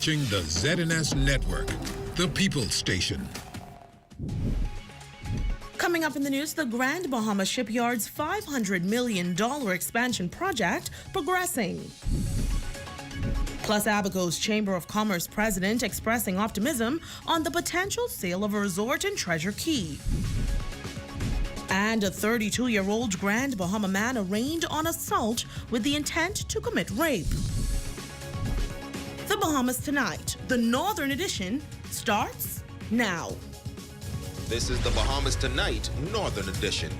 Watching the ZNS Network, the People's Station. Coming up in the news, the Grand Bahama Shipyard's $500 million expansion project progressing. Plus, Abaco's Chamber of Commerce president expressing optimism on the potential sale of a resort in Treasure Key. And a 32-year-old Grand Bahama man arraigned on assault with the intent to commit rape. The Bahamas Tonight, the Northern Edition, starts now. This is the Bahamas Tonight, Northern Edition.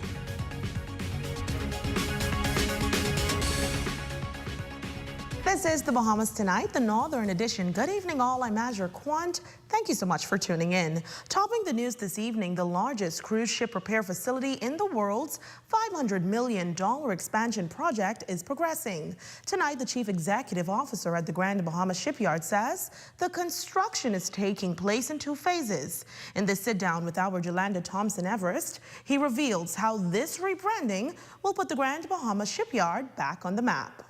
This is the Bahamas Tonight, the Northern Edition. Good evening, all. I'm Azure Quant. Thank you so much for tuning in. Topping the news this evening, the largest cruise ship repair facility in the world's $500 million expansion project is progressing. Tonight, the chief executive officer at the Grand Bahama Shipyard says the construction is taking place in 2 phases. In this sit-down with our Jolanda Thompson-Everest, he reveals how this rebranding will put the Grand Bahama Shipyard back on the map.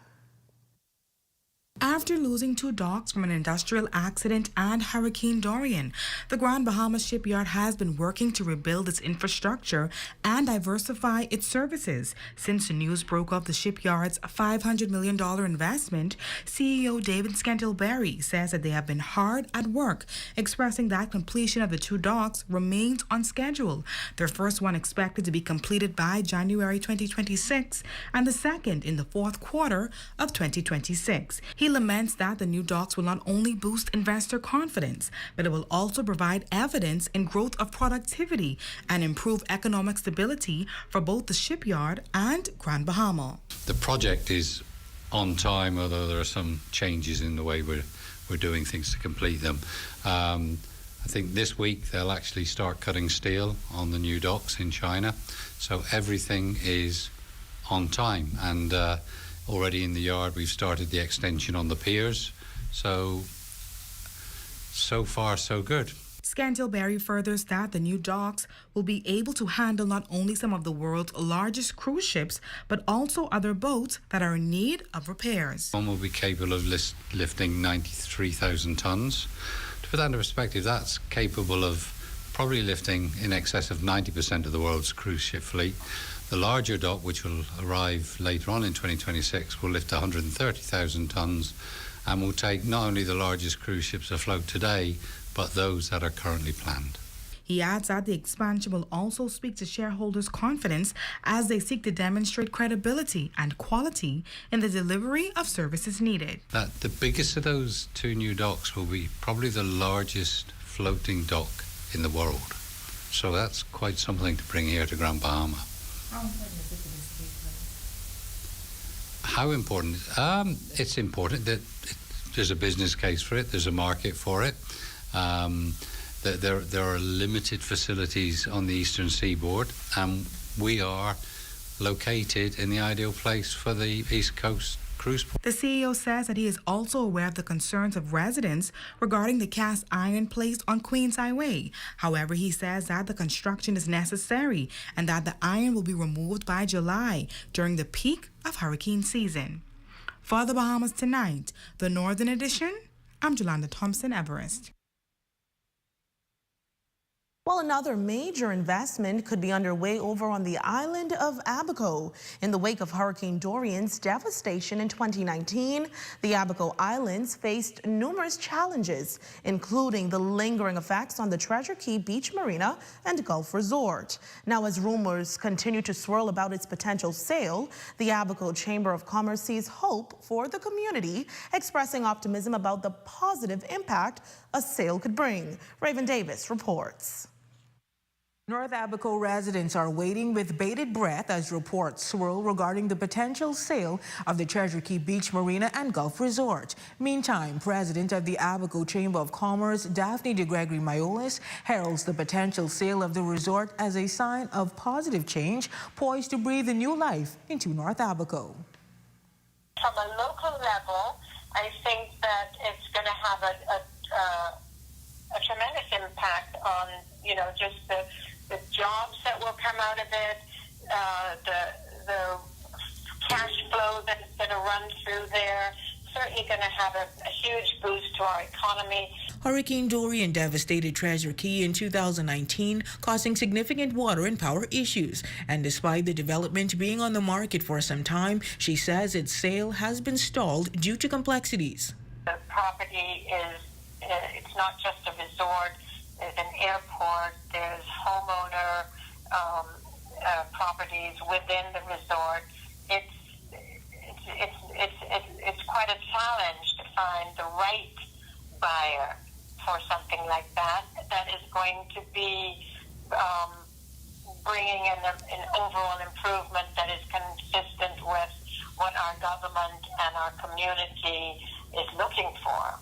After losing 2 docks from an industrial accident and Hurricane Dorian, the Grand Bahama Shipyard has been working to rebuild its infrastructure and diversify its services. Since the news broke of the shipyard's $500 million investment, CEO David Scantleberry says that they have been hard at work, expressing that completion of the 2 docks remains on schedule. Their first one expected to be completed by January 2026 and the second in the 4th quarter of 2026. He laments that the new docks will not only boost investor confidence, but it will also provide evidence in growth of productivity and improve economic stability for both the shipyard and Grand Bahama. The project is on time, although there are some changes in the way we're doing things to complete them. I think this week they'll actually start cutting steel on the new docks in China, so everything is on time. And already in the yard, we've started the extension on the piers. So far, so good. Scantleberry furthers that the new docks will be able to handle not only some of the world's largest cruise ships, but also other boats that are in need of repairs. One will be capable of lifting 93,000 tons. To put that into perspective, that's capable of probably lifting in excess of 90% of the world's cruise ship fleet. The larger dock, which will arrive later on in 2026, will lift 130,000 tons and will take not only the largest cruise ships afloat today, but those that are currently planned. He adds that the expansion will also speak to shareholders' confidence as they seek to demonstrate credibility and quality in the delivery of services needed. That the biggest of those 2 new docks will be probably the largest floating dock in the world. So that's quite something to bring here to Grand Bahama. How important? It's important that there's a business case for it. There's a market for it. There are limited facilities on the eastern seaboard, and we are located in the ideal place for the East Coast cruise port. The CEO says that he is also aware of the concerns of residents regarding the cast iron placed on Queens Highway. However, he says that the construction is necessary and that the iron will be removed by July during the peak of hurricane season. For the Bahamas Tonight, the Northern Edition, I'm Jolanda Thompson-Everest. Well, another major investment could be underway over on the island of Abaco. In the wake of Hurricane Dorian's devastation in 2019, the Abaco Islands faced numerous challenges, including the lingering effects on the Treasure Key Beach Marina and Gulf Resort. Now, as rumors continue to swirl about its potential sale, the Abaco Chamber of Commerce sees hope for the community, expressing optimism about the positive impact a sale could bring. Raven Davis reports. North Abaco residents are waiting with bated breath as reports swirl regarding the potential sale of the Treasure Key Beach Marina and Gulf Resort. Meantime, President of the Abaco Chamber of Commerce, Daphne de Gregory Mayolis, heralds the potential sale of the resort as a sign of positive change poised to breathe a new life into North Abaco. From a local level, I think that it's going to have a tremendous impact on, just the jobs that will come out of it, the cash flow that's going to run through there. certainly going to have a huge boost to our economy. Hurricane Dorian devastated Treasure Key in 2019, causing significant water and power issues. And despite the development being on the market for some time, she says its sale has been stalled due to complexities. The property it's not just a resort. There's an airport. There's homeowner properties within the resort. It's quite a challenge to find the right buyer for something like that is going to be bringing in an overall improvement that is consistent with what our government and our community is looking for.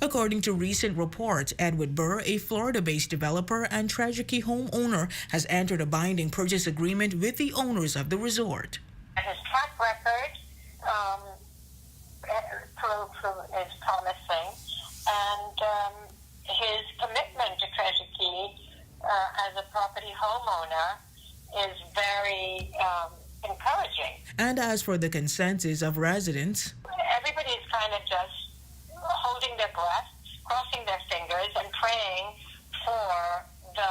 According to recent reports, Edward Burr, a Florida-based developer and Treasure Key homeowner, has entered a binding purchase agreement with the owners of the resort. His track record is promising, and his commitment to Treasure Key as a property homeowner is very encouraging. And as for the consensus of residents, everybody's kind of just holding their breath, crossing their fingers, and praying for the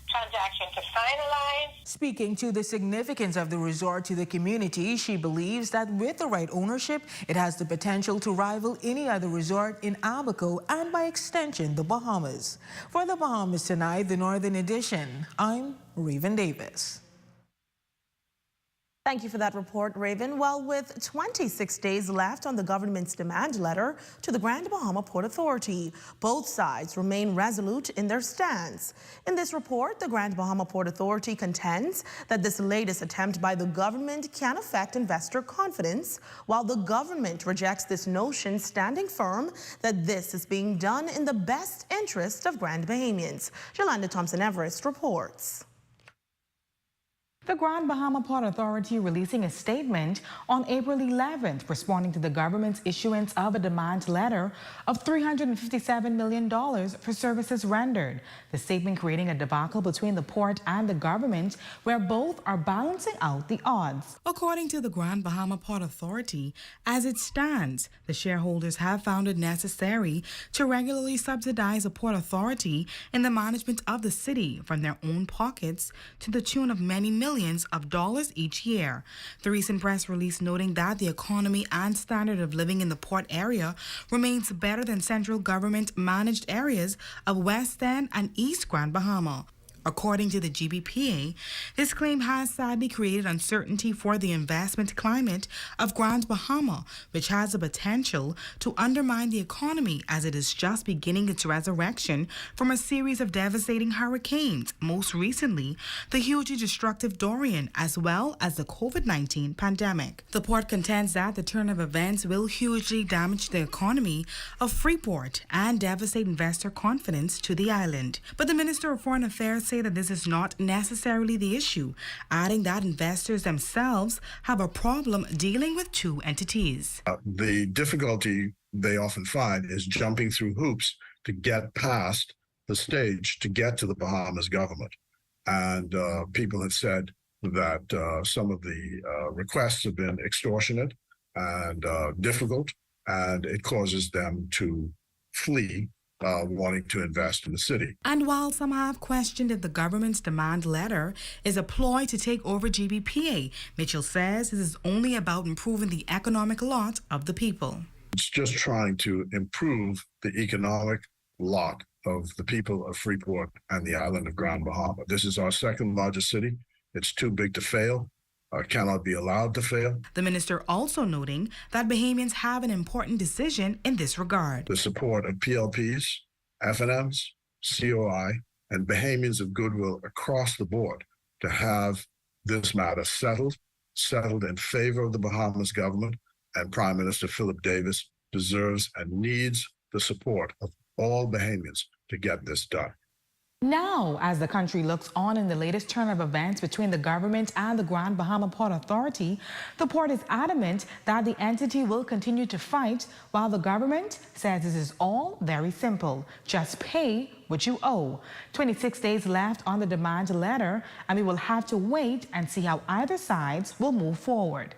transaction to finalize. Speaking to the significance of the resort to the community, she believes that with the right ownership, it has the potential to rival any other resort in Abaco and by extension, the Bahamas. For the Bahamas Tonight, the Northern Edition, I'm Raven Davis. Thank you for that report, Raven. Well, with 26 days left on the government's demand letter to the Grand Bahama Port Authority, both sides remain resolute in their stance. In this report, the Grand Bahama Port Authority contends that this latest attempt by the government can affect investor confidence, while the government rejects this notion, standing firm that this is being done in the best interest of Grand Bahamians. Jolanda Thompson-Everest reports. The Grand Bahama Port Authority releasing a statement on April 11th responding to the government's issuance of a demand letter of $357 million for services rendered. The statement creating a debacle between the port and the government where both are balancing out the odds. According to the Grand Bahama Port Authority, as it stands, the shareholders have found it necessary to regularly subsidize the Port Authority in the management of the city from their own pockets to the tune of many millions of dollars each year. The recent press release noting that the economy and standard of living in the port area remains better than central government managed areas of West End and East Grand Bahama. According to the GBPA, this claim has sadly created uncertainty for the investment climate of Grand Bahama, which has the potential to undermine the economy as it is just beginning its resurrection from a series of devastating hurricanes, most recently the hugely destructive Dorian, as well as the COVID-19 pandemic. The port contends that the turn of events will hugely damage the economy of Freeport and devastate investor confidence to the island. But the Minister of Foreign Affairs says that this is not necessarily the issue, adding that investors themselves have a problem dealing with two entities. The difficulty they often find is jumping through hoops to get past the stage to get to the Bahamas government. And people have said that some of the requests have been extortionate and difficult, and it causes them to flee wanting to invest in the city. And while some have questioned if the government's demand letter is a ploy to take over GBPA, Mitchell says this is only about improving the economic lot of the people. It's just trying to improve the economic lot of the people of Freeport and the island of Grand Bahama. This is our second largest city. It's too big to fail. Cannot be allowed to fail. The minister also noting that Bahamians have an important decision in this regard. The support of PLPs, FNMs, COI, and Bahamians of goodwill across the board to have this matter settled in favor of the Bahamas government, and Prime Minister Philip Davis deserves and needs the support of all Bahamians to get this done. Now, as the country looks on in the latest turn of events between the government and the Grand Bahama Port Authority, the port is adamant that the entity will continue to fight, while the government says this is all very simple. Just pay what you owe. 26 days left on the demand letter, and we will have to wait and see how either sides will move forward.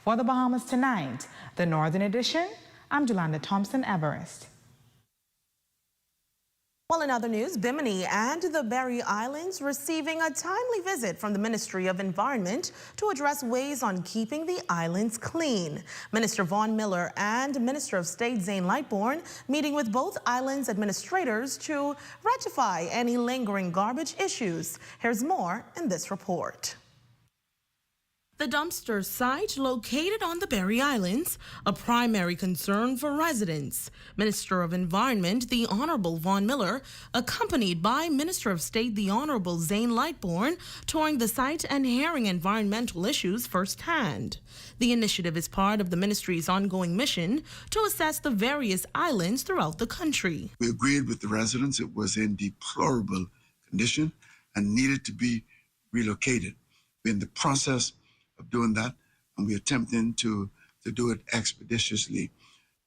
For the Bahamas Tonight, the Northern Edition, I'm Jolanda Thompson-Everest. Well, in other news, Bimini and the Berry Islands receiving a timely visit from the Ministry of Environment to address ways on keeping the islands clean. Minister Vaughn Miller and Minister of State Zane Lightbourne meeting with both islands administrators to rectify any lingering garbage issues. Here's more in this report. The dumpster site located on the Berry Islands, a primary concern for residents. Minister of Environment, the Honorable Vaughn Miller, accompanied by Minister of State, the Honorable Zane Lightbourne, touring the site and hearing environmental issues firsthand. The initiative is part of the ministry's ongoing mission to assess the various islands throughout the country. We agreed with the residents it was in deplorable condition and needed to be relocated. We're in the process of doing that, and we're attempting to do it expeditiously.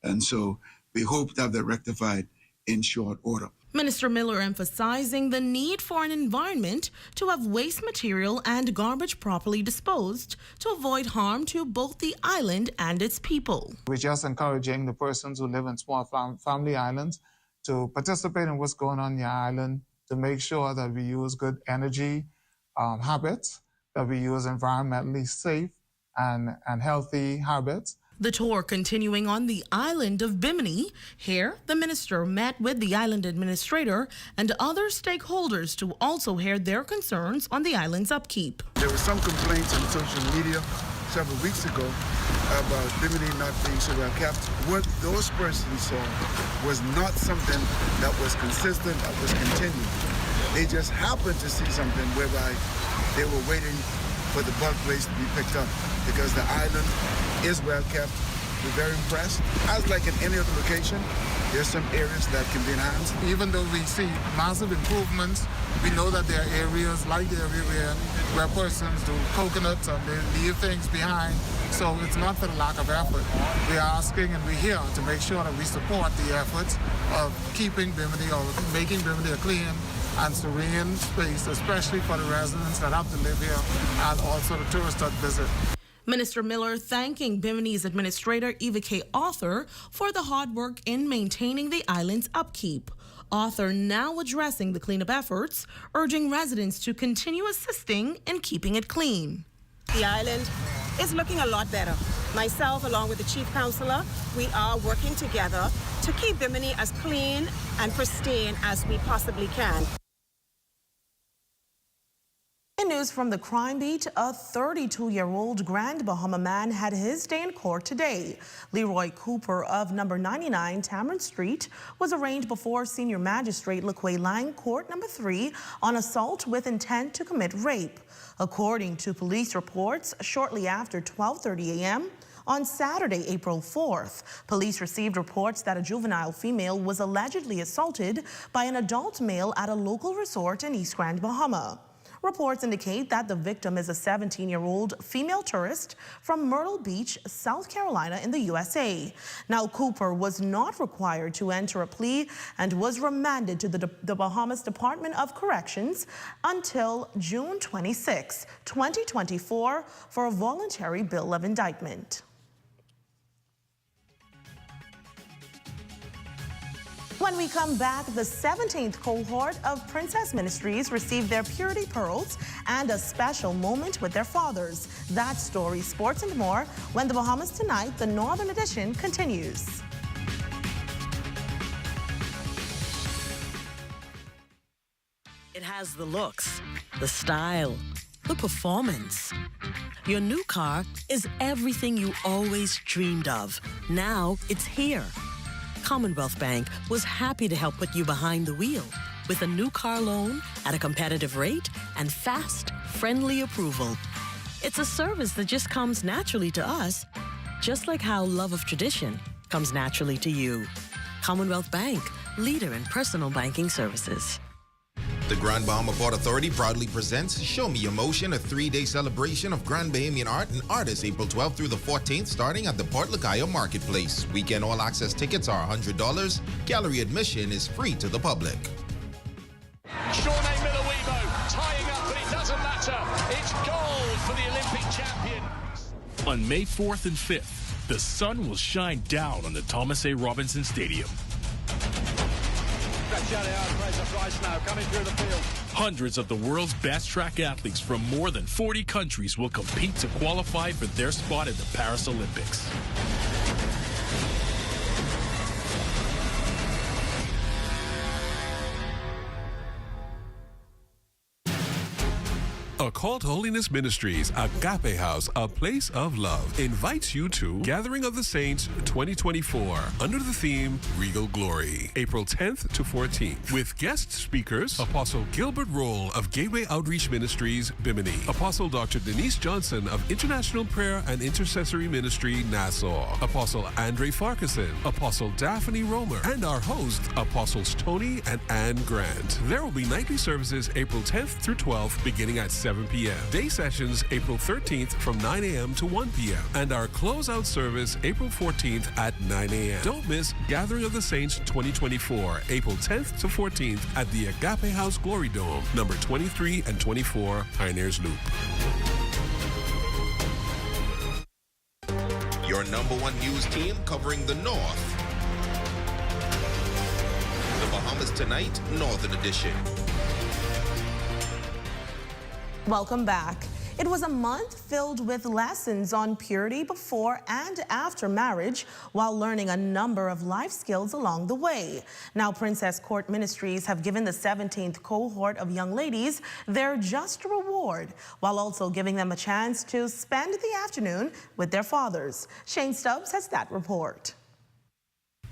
And so we hope to have that rectified in short order. Minister Miller emphasizing the need for an environment to have waste material and garbage properly disposed to avoid harm to both the island and its people. We're just encouraging the persons who live in small family islands to participate in what's going on in the island, to make sure that we use good energy habits, that we use environmentally safe and healthy habits. The tour continuing on the island of Bimini. Here, the minister met with the island administrator and other stakeholders to also hear their concerns on the island's upkeep. There were some complaints on social media several weeks ago about Bimini not being so well kept. What those persons saw was not something that was consistent, that was continued. They just happened to see something whereby they were waiting for the bulk waste to be picked up because the island is well kept. We're very impressed. As like in any other location, there's some areas that can be enhanced. Even though we see massive improvements, we know that there are areas like the area where persons do coconuts and they leave things behind. So it's not for the lack of effort. We are asking and we're here to make sure that we support the efforts of keeping Bimini or making Bimini a clean and serene space, especially for the residents that have to live here and also the tourists that visit. Minister Miller thanking Bimini's administrator Eva K. Arthur for the hard work in maintaining the island's upkeep. Arthur now addressing the cleanup efforts, urging residents to continue assisting in keeping it clean. The island is looking a lot better. Myself, along with the chief councillor, we are working together to keep Bimini as clean and pristine as we possibly can. In news from the crime beat, a 32-year-old Grand Bahama man had his day in court today. Leroy Cooper of number 99 Tamron Street was arraigned before Senior Magistrate LaQuay Lang Court number 3 on assault with intent to commit rape. According to police reports, shortly after 12:30 a.m. on Saturday, April 4th, police received reports that a juvenile female was allegedly assaulted by an adult male at a local resort in East Grand Bahama. Reports indicate that the victim is a 17-year-old female tourist from Myrtle Beach, South Carolina in the USA. Now, Cooper was not required to enter a plea and was remanded to the Bahamas Department of Corrections until June 26, 2024 for a voluntary bill of indictment. When we come back, the 17th cohort of Princess Ministries received their purity pearls and a special moment with their fathers. That story, sports and more, when the Bahamas Tonight, the Northern Edition, continues. It has the looks, the style, the performance. Your new car is everything you always dreamed of. Now it's here. Commonwealth Bank was happy to help put you behind the wheel with a new car loan at a competitive rate and fast, friendly approval. It's a service that just comes naturally to us, just like how love of tradition comes naturally to you. Commonwealth Bank, leader in personal banking services. The Grand Bahama Port Authority proudly presents Show Me Emotion, a 3-day celebration of Grand Bahamian art and artists, April 12th through the 14th, starting at the Port Lagayo Marketplace. Weekend all-access tickets are $100. Gallery admission is free to the public. Shaunie Miller-Uibo tying up, but it doesn't matter. It's gold for the Olympic champion. On May 4th and 5th, the sun will shine down on the Thomas A. Robinson Stadium. Hundreds of the world's best track athletes from more than 40 countries will compete to qualify for their spot in the Paris Olympics. Occult Holiness Ministries, Agape House, a place of love, invites you to Gathering of the Saints 2024 under the theme Regal Glory, April 10th to 14th, with guest speakers Apostle Gilbert Roll of Gateway Outreach Ministries, Bimini, Apostle Dr. Denise Johnson of International Prayer and Intercessory Ministry, Nassau, Apostle Andre Farquharson, Apostle Daphne Romer, and our host, Apostles Tony and Ann Grant. There will be nightly services April 10th through 12th, beginning at 7 p.m. Day sessions April 13th from 9 a.m. to 1 p.m. And our closeout service April 14th at 9 a.m. Don't miss Gathering of the Saints 2024, April 10th to 14th at the Agape House Glory Dome, number 23 and 24, Pioneers Loop. Your #1 news team covering the North. The Bahamas Tonight, Northern Edition. Welcome back. It was a month filled with lessons on purity before and after marriage, while learning a number of life skills along the way. Now, Princess Court Ministries have given the 17th cohort of young ladies their just reward, while also giving them a chance to spend the afternoon with their fathers. Shane Stubbs has that report.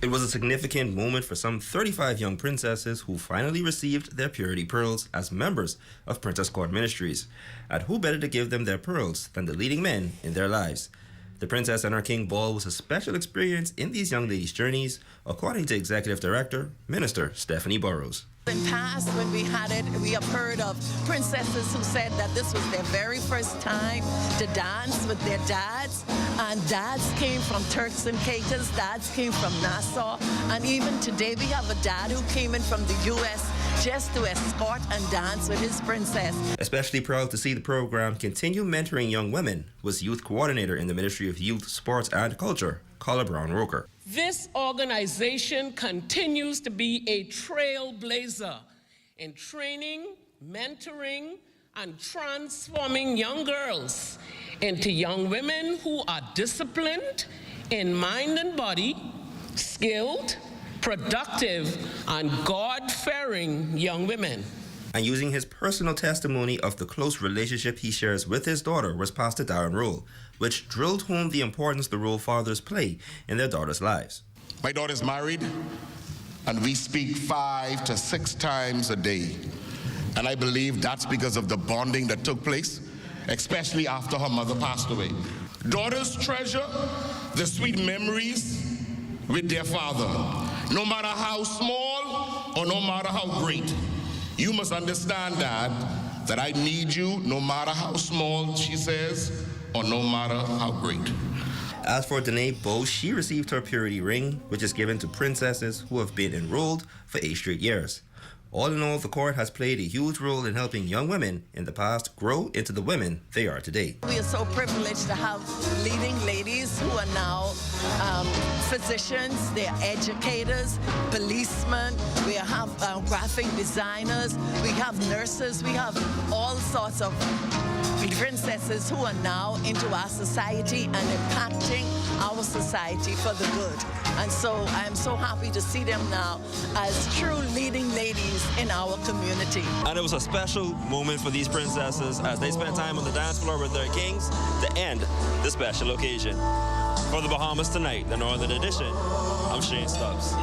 It was a significant moment for some 35 young princesses who finally received their purity pearls as members of Princess Court Ministries. And who better to give them their pearls than the leading men in their lives? The Princess and Her King Ball was a special experience in these young ladies' journeys, according to Executive Director, Minister Stephanie Burrows. In the past, when we had it, we have heard of princesses who said that this was their very first time to dance with their dads. And dads came from Turks and Caicos, dads came from Nassau. And even today, we have a dad who came in from the U.S. just to escort and dance with his princess. Especially proud to see the program continue mentoring young women was Youth Coordinator in the Ministry of Youth, Sports and Culture, Carla Brown-Roker. This organization continues to be a trailblazer in training, mentoring, and transforming young girls into young women who are disciplined in mind and body, skilled, productive, and God-fearing young women. And using his personal testimony of the close relationship he shares with his daughter was Pastor Darren Roll, which drilled home the importance the role fathers play in their daughters' lives. My daughter's married, and we speak 5 to 6 times a day. And I believe that's because of the bonding that took place, especially after her mother passed away. Daughters treasure the sweet memories with their father, no matter how small or no matter how great. You must understand, Dad, that I need you no matter how small, she says, or no matter how great. As for Danae Bowe, she received her purity ring, which is given to princesses who have been enrolled for 8 straight years. All in all, the court has played a huge role in helping young women in the past grow into the women they are today. We are so privileged to have leading ladies who are now physicians, they're educators, policemen, we have graphic designers, we have nurses, we have all sorts of princesses who are now into our society and impacting our society for the good. And so I'm so happy to see them now as true leading ladies in our community. And it was a special moment for these princesses as they spent time on the dance floor with their kings to end the special occasion. For the Bahamas Tonight, the Northern Edition, I'm Shane Stubbs.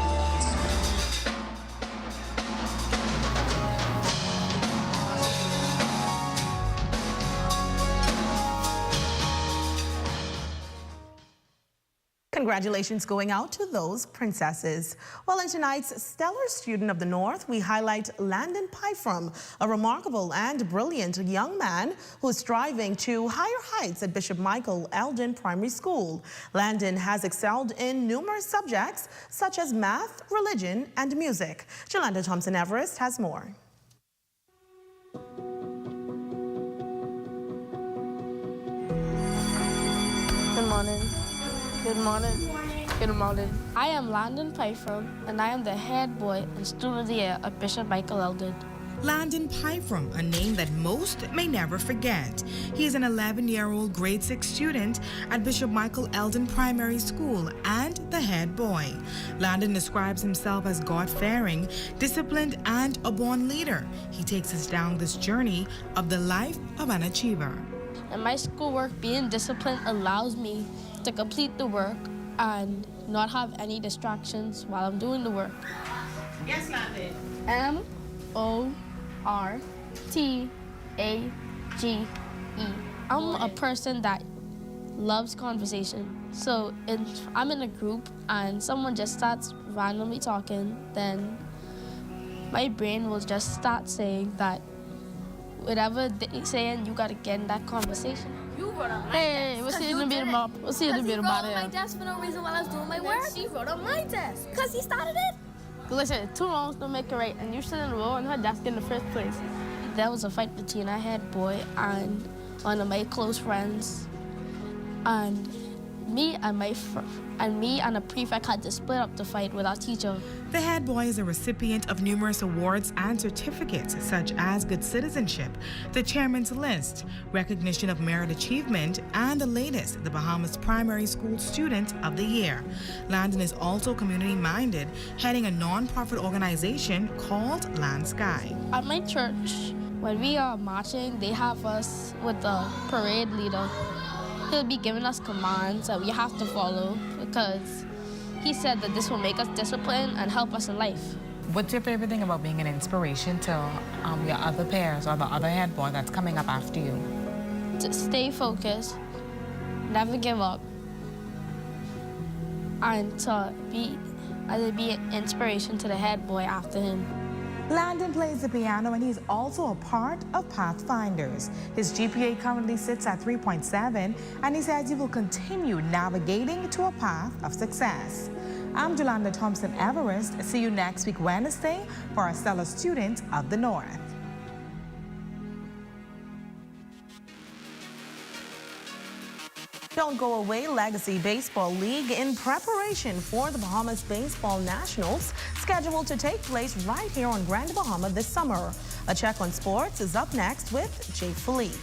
Congratulations going out to those princesses. Well, in tonight's Stellar Student of the North, we highlight Landon Pyfrom, a remarkable and brilliant young man who is striving to higher heights at Bishop Michael Eldon Primary School. Landon has excelled in numerous subjects such as math, religion, and music. Jolanda Thompson-Everest has more. morning. Good morning. Good morning. I am Landon Pyfrom, and I am the head boy and student of the year at Bishop Michael Eldon. Landon Pyfrom, a name that most may never forget. He is an 11-year-old grade 6 student at Bishop Michael Eldon Primary School and the head boy. Landon describes himself as God-fearing, disciplined, and a born leader. He takes us down this journey of the life of an achiever. In my schoolwork, being disciplined allows me to complete the work and not have any distractions while I'm doing the work. Yes, Landon. M-O-R-T-A-G-E. I'm a person that loves conversation. So I'm in a group and someone just starts randomly talking, then my brain will just start saying that whatever they're saying, you gotta get in that conversation. You wrote on my Hey, desk. we'll see in a bit about it. We'll see in a bit about it. He wrote on my desk for no reason while I was doing my work. She wrote on my desk because he started it. Listen, 2 wrongs don't make it right, and you sit in a row on her desk in the first place. There was a fight between our head boy and one of my close friends, and me and a prefect had to split up the fight with our teacher. The head boy is a recipient of numerous awards and certificates, such as Good Citizenship, the Chairman's List, recognition of merit achievement, and the latest, the Bahamas Primary School Student of the Year. Landon is also community-minded, heading a non-profit organization called Land Sky. At my church, when we are marching, they have us with the parade leader. He'll be giving us commands that we have to follow because he said that this will make us disciplined and help us in life. What's your favorite thing about being an inspiration to your other peers or the other head boy that's coming up after you? To stay focused, never give up, and to be an inspiration to the head boy after him. Landon plays the piano and he's also a part of Pathfinders. His GPA currently sits at 3.7 and he says he will continue navigating to a path of success. I'm Jolanda Thompson-Everest. See you next week Wednesday for our stellar student of the North. Don't go away, Legacy Baseball League in preparation for the Bahamas Baseball Nationals, scheduled to take place right here on Grand Bahama this summer. A check on sports is up next with Jay Philippe.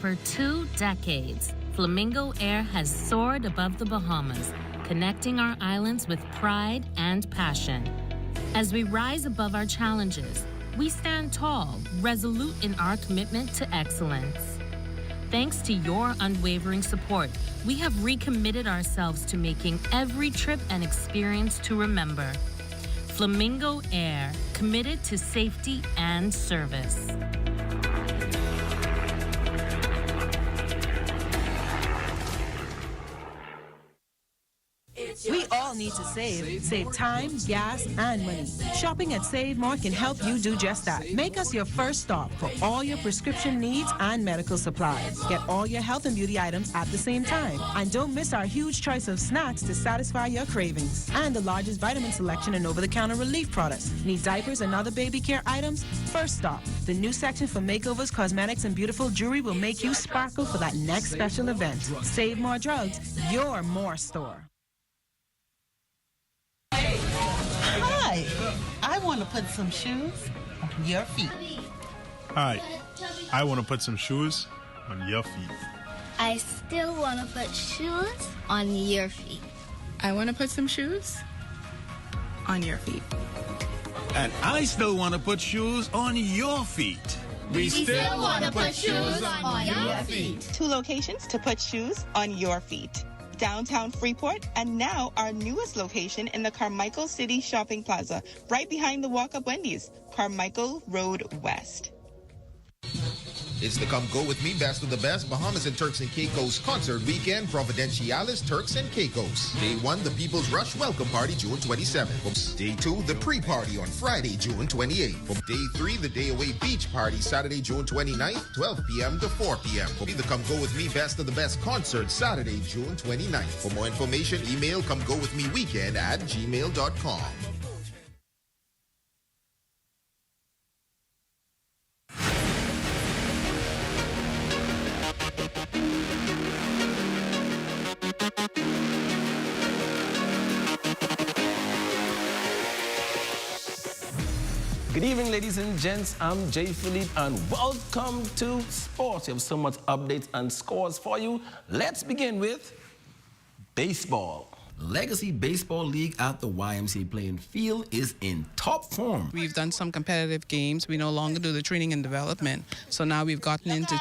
For 2 decades, Flamingo Air has soared above the Bahamas, connecting our islands with pride and passion. As we rise above our challenges, we stand tall, resolute in our commitment to excellence. Thanks to your unwavering support, we have recommitted ourselves to making every trip an experience to remember. Flamingo Air, committed to safety and service. We all need to save. Save time, gas, and money. Shopping at Save More can help you do just that. Make us your first stop for all your prescription needs and medical supplies. Get all your health and beauty items at the same time. And don't miss our huge choice of snacks to satisfy your cravings. And the largest vitamin selection and over-the-counter relief products. Need diapers and other baby care items? First stop. The new section for makeovers, cosmetics, and beautiful jewelry will make you sparkle for that next special event. Save More Drugs, your more store. Hi, I want to put some shoes on your feet. Hi, I want to put some shoes on your feet. I still want to put shoes on your feet. I want to put some shoes on your feet. And I still want to put shoes on your feet. We still want to put shoes on your feet. 2 locations to put shoes on your feet. Downtown Freeport, and now our newest location in the Carmichael City Shopping Plaza, right behind the Walk Up Wendy's, Carmichael Road West. It's the Come Go With Me Best of the Best Bahamas and Turks and Caicos Concert Weekend, Providenciales, Turks and Caicos. Day 1, the People's Rush Welcome Party, June 27th. Day 2, the Pre-Party on Friday, June 28th. Day 3, the Day Away Beach Party, Saturday, June 29th, 12 p.m. to 4 p.m. The Come Go With Me Best of the Best Concert, Saturday, June 29th. For more information, email comegowithmeweekend@gmail.com. Good evening, ladies and gents. I'm Jay Philippe, and welcome to Sports. We have so much updates and scores for you. Let's begin with baseball. Legacy Baseball League at the YMCA playing field is in top form. We've done some competitive games. We no longer do the training and development. So now we've gotten into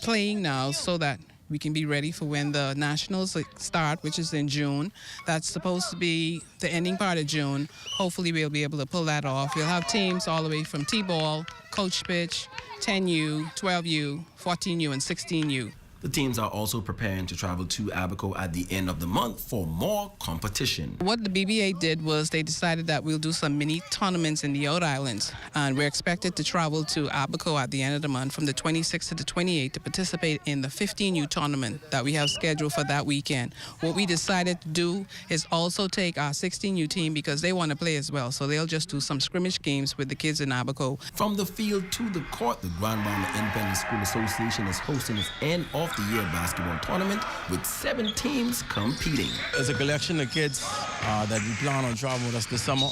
playing now so that we can be ready for when the Nationals start, which is in June. That's supposed to be the ending part of June. Hopefully we'll be able to pull that off. We'll have teams all the way from T-ball, coach pitch, 10U, 12U, 14U, and 16U. The teams are also preparing to travel to Abaco at the end of the month for more competition. What the BBA did was they decided that we'll do some mini tournaments in the Outer Islands, and we're expected to travel to Abaco at the end of the month from the 26th to the 28th to participate in the 15U tournament that we have scheduled for that weekend. What we decided to do is also take our 16U team because they want to play as well, so they'll just do some scrimmage games with the kids in Abaco. From the field to the court, the Grand Bahama Independent School Association is hosting its end of the year basketball tournament with 7 teams competing. There's a collection of kids that we plan on traveling with us this summer.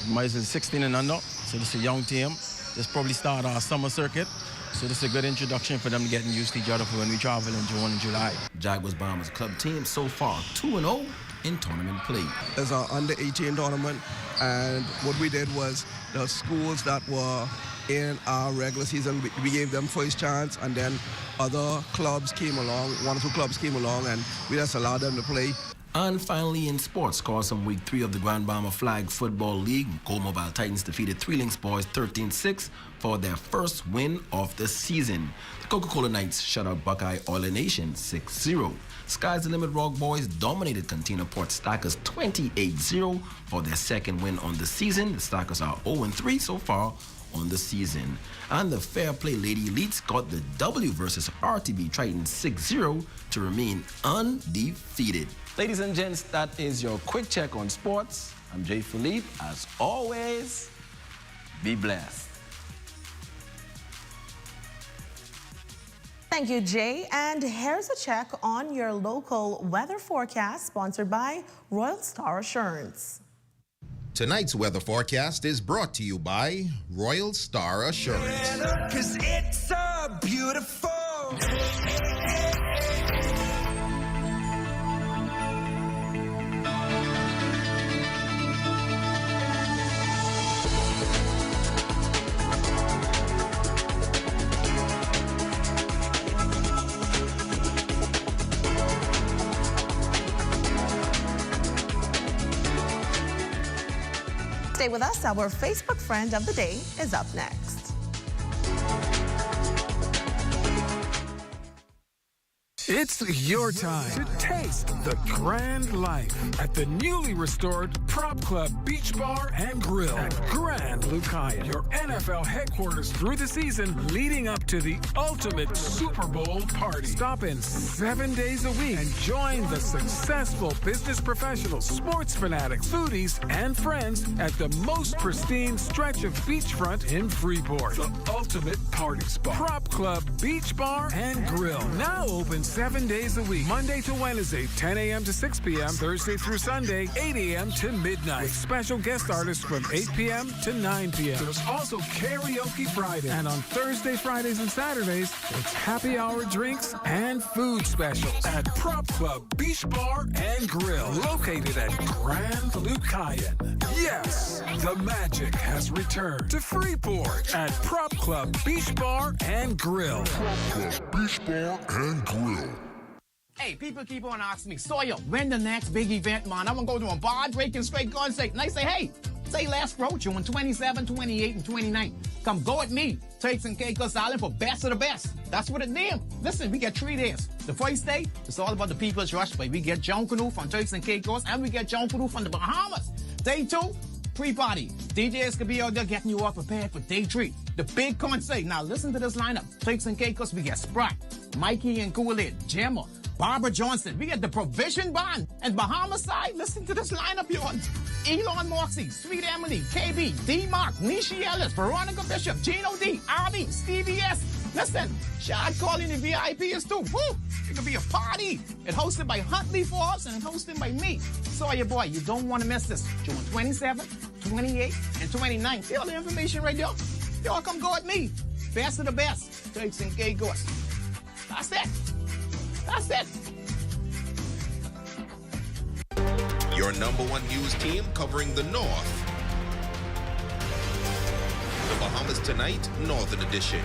Might be 16 and under, so this is a young team. This probably start our summer circuit. So this is a good introduction for them to getting used to each other for when we travel in June and July. Jaguars Bahamas club team so far 2-0 in tournament play. It's our under-18 tournament, and what we did was the schools that were in our regular season, we gave them first chance, and then other clubs came along, 1 or 2 clubs came along, and we just allowed them to play. And finally in sports, scores from week 3 of the Grand Bahama Flag Football League. Gold Mobile Titans defeated Three Links Boys 13-6 for their first win of the season. The Coca-Cola Knights shut out Buckeye Oiler Nation 6-0. Sky's the Limit Rock Boys dominated Container Port Stackers 28-0 for their second win on the season. The Stackers are 0-3 so far on the season. And the Fair Play Lady Elites got the W versus RTB Triton 6-0 to remain undefeated. Ladies and gents, that is your quick check on sports. I'm Jay Philippe. As always, be blessed. Thank you, Jay. And here's a check on your local weather forecast, sponsored by Royal Star Assurance. Tonight's weather forecast is brought to you by Royal Star Assurance. 'Cause it's so beautiful. Stay with us. Our Facebook friend of the day is up next. It's your time to taste the grand life at the newly restored Prop Club Beach Bar and Grill at Grand Lucaya, your NFL headquarters through the season leading up to the ultimate Super Bowl party. Stop in 7 days a week and join the successful business professionals, sports fanatics, foodies, and friends at the most pristine stretch of beachfront in Freeport. The ultimate party spot. Prop Club Beach Bar and Grill. Now open 7 days a week, Monday to Wednesday, 10 a.m. to 6 p.m., Thursday through Sunday, 8 a.m. to midnight, with special guest artists from 8 p.m. to 9 p.m. There's also karaoke Friday, and on Thursday, Fridays, and Saturdays, it's happy hour drinks and food specials at Prop Club Beach Bar and Grill, located at Grand Lucayan. Yes, the magic has returned to Freeport at Prop Club Beach Bar and Grill. Prop Club Beach Bar and Grill. Hey, people keep on asking me, Sawyer, when the next big event, man? I'm going to go to a bar drinking straight concert. And I say, hey, say last road on 27, 28, and 29. Come go with me, Turks and Caicos Island, for best of the best. That's what it is. Listen, we get 3 days. The first day, it's all about the People's Rush, but we get John Canoe from Turks and Caicos, and we get John Canoe from the Bahamas. Day 2, pre-party. DJs could be out there getting you all prepared for day 3. The big concert. Now listen to this lineup. Turks and Caicos, we get Sprite, Mikey and Kool-Aid, Gemma, Barbara Johnson. We get the Provision Band. And Bahama side, listen to this lineup, you want. Elon Moxie, Sweet Emily, KB, D-Mark, Nishi Ellis, Veronica Bishop, Gino D, Arby, Stevie S, Listen, Shad calling the VIPs too. Woo! It could be a party. It's hosted by Huntley Forbes and hosted by me. Sawyer boy, you don't want to miss this. June 27th, 28th, and 29th. See all the information right there? Y'all come go with me. Best of the best. Turks and Caicos. That's it. That's it. Your #1 news team covering the North. The Bahamas Tonight, Northern Edition.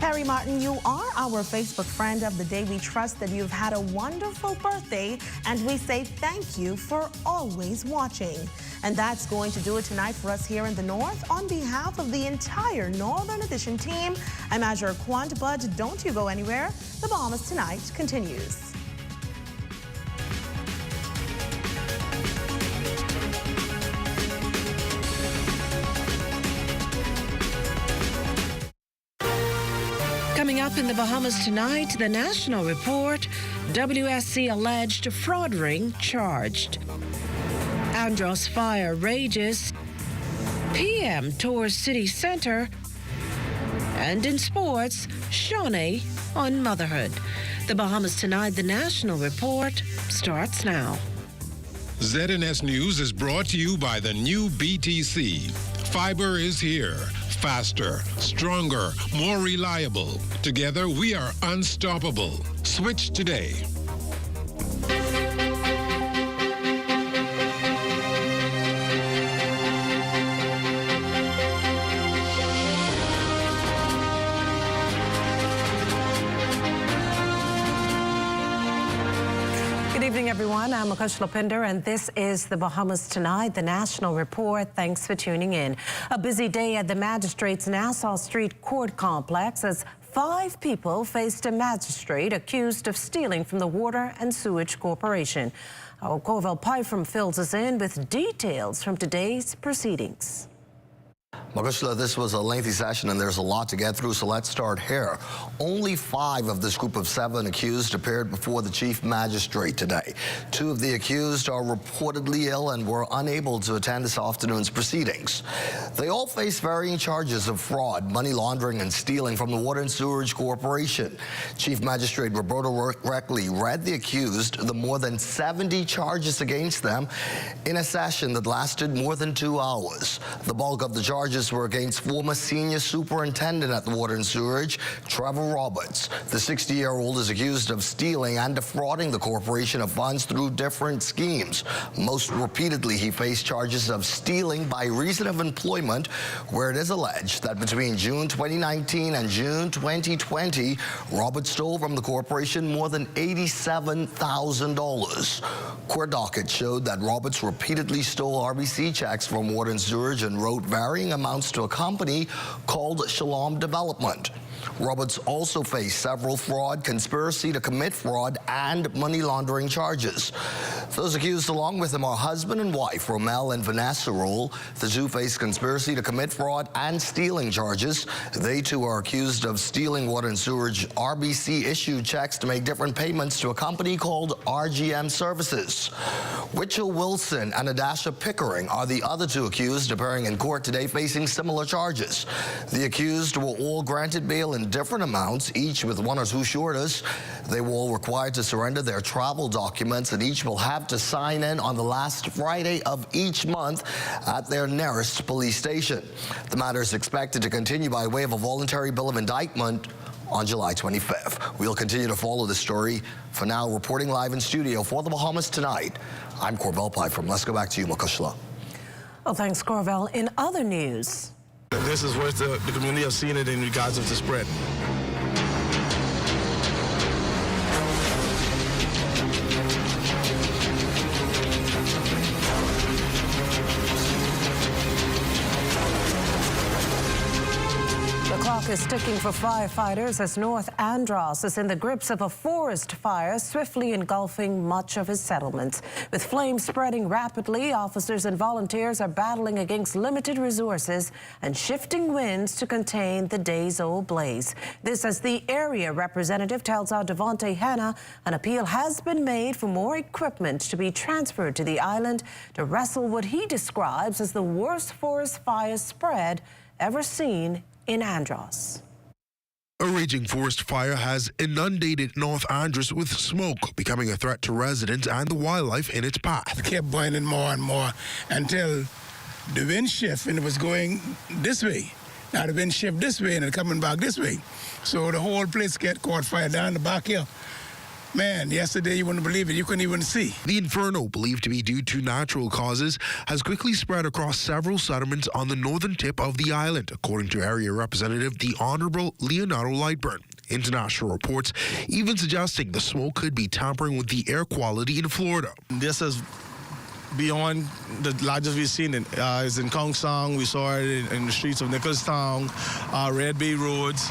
Harry Martin, you are our Facebook friend of the day. We trust that you've had a wonderful birthday, and we say thank you for always watching. And that's going to do it tonight for us here in the North. On behalf of the entire Northern Edition team, I'm Azure Quant, but don't you go anywhere. The Bahamas Tonight continues. Coming up in the Bahamas tonight, the national report, WSC alleged fraud ring charged. Andros fire rages, PM tours city center, and in sports, Shaunie on motherhood. The Bahamas tonight, the national report starts now. ZNS News is brought to you by the new BTC. Fiber is here. Faster, stronger, more reliable. Together, we are unstoppable. Switch today. Good evening, everyone. I'm Akush Lopinder, and this is the Bahamas Tonight, the National Report. Thanks for tuning in. A busy day at the Magistrates Nassau Street Court Complex as 5 people faced a magistrate accused of stealing from the Water and Sewage Corporation. Our Corval Pyfrom fills us in with details from today's proceedings. Magushla, this was a lengthy session and there's a lot to get through, so let's start here. Only 5 of this group of 7 accused appeared before the chief magistrate today. 2 of the accused are reportedly ill and were unable to attend this afternoon's proceedings. They all face varying charges of fraud, money laundering, and stealing from the Water and Sewage Corporation. Chief Magistrate Roberto Reckley read the accused the more than 70 charges against them in a session that lasted more than 2 hours. The bulk of the charges were against former senior superintendent at the Water and Sewage, Trevor Roberts. The 60-year-old is accused of stealing and defrauding the corporation of funds through different schemes. Most repeatedly, he faced charges of stealing by reason of employment, where it is alleged that between June 2019 and June 2020, Roberts stole from the corporation more than $87,000. Court docket showed that Roberts repeatedly stole RBC checks from Water and Sewage and wrote varying amounts to a company called Shalom Development. Roberts also faced several fraud, conspiracy to commit fraud, and money laundering charges. Those accused along with him are husband and wife, Romel and Vanessa Roll. The 2 face conspiracy to commit fraud and stealing charges. They too are accused of stealing Water and Sewage RBC issued checks to make different payments to a company called RGM Services. Witchell Wilson and Adasha Pickering are the other 2 accused appearing in court today facing similar charges. The accused were all granted bail in different amounts, each with 1 or 2 shorters. They were all required to surrender their travel documents, and each will have to sign in on the last Friday of each month at their nearest police station. The matter is expected to continue by way of a voluntary bill of indictment on July 25th. We'll continue to follow the story. For now, reporting live in studio for the Bahamas Tonight, I'm Corval Pyfrom. Let's go back to you, Makushla. Well, thanks, Corval. In other news, this is where the community has seen it in regards of the spread. the clock is ticking for firefighters as North Andros is in the grips of a forest fire swiftly engulfing much of his settlements. With flames spreading rapidly, officers and volunteers are battling against limited resources and shifting winds to contain the days-old blaze. This as the area representative tells our Devontae Hanna an appeal has been made for more equipment to be transferred to the island to wrestle what he describes as the worst forest fire spread ever seen in Andros. A raging forest fire has inundated North Andros with smoke, becoming a threat to residents and the wildlife in its path. It kept burning more and more until the wind shift and it was going this way. Now the wind shift this way and it's coming back this way. So the whole place caught fire down the back here. Man, yesterday you wouldn't believe it. You couldn't even see. The inferno, believed to be due to natural causes, has quickly spread across several settlements on the northern tip of the island, according to Area Representative the Honorable Leonardo Lightburn. International reports even suggesting the smoke could be tampering with the air quality in Florida. This is beyond the largest we've seen. Is in Kongsong. We saw it in the streets of Nicholstown, Red Bay roads,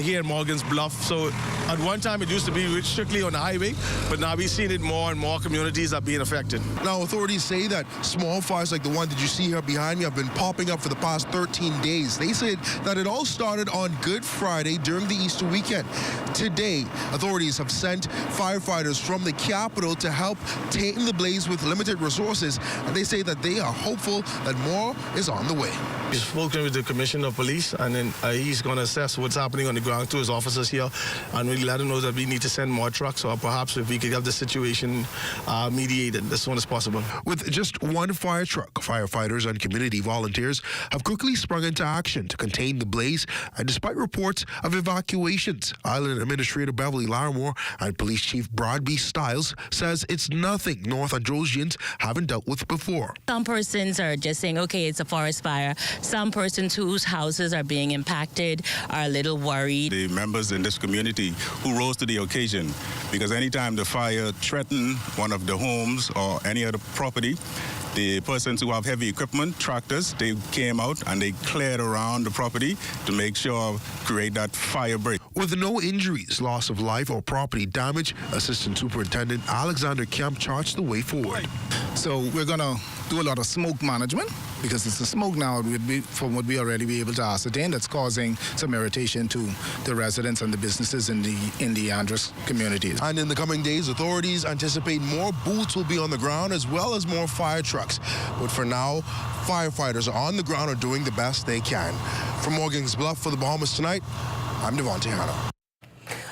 here in Morgan's Bluff. So at one time it used to be strictly on the highway, but now we've seen it more and more communities are being affected. Now authorities say that small fires like the one that you see here behind me have been popping up for the past 13 days. They said that it all started on Good Friday during the Easter weekend. Today, authorities have sent firefighters from the capital to help tame the blaze with limited resources. And they say that they are hopeful that more is on the way. We've spoken with the Commissioner of Police, and then he's going to assess what's happening on the ground to his officers here, and we let him know that we need to send more trucks, or perhaps if we could have the situation mediated as soon as possible. With just one fire truck, firefighters and community volunteers have quickly sprung into action to contain the blaze, and despite reports of evacuations, Island Administrator Beverly Larimore and Police Chief Bradby Stiles says it's nothing North Androsians haven't dealt with before. Some persons are just saying, okay, it's a forest fire. Some persons whose houses are being impacted are a little worried. The members in this community who rose to the occasion, because anytime the fire threatened one of the homes or any other property, the persons who have heavy equipment, tractors, they came out and they cleared around the property to make sure, create that fire break. With no injuries, loss of life, or property damage, Assistant Superintendent Alexander Kemp charged the way forward. So we're going to do a lot of smoke management, because it's the smoke now, from what we already be able to ascertain, that's causing some irritation to the residents and the businesses in the Andros communities. And in the coming days, authorities anticipate more boots will be on the ground as well as more fire trucks. But for now, firefighters on the ground are doing the best they can. From Morgan's Bluff for the Bahamas Tonight, I'm Devontae Hanna.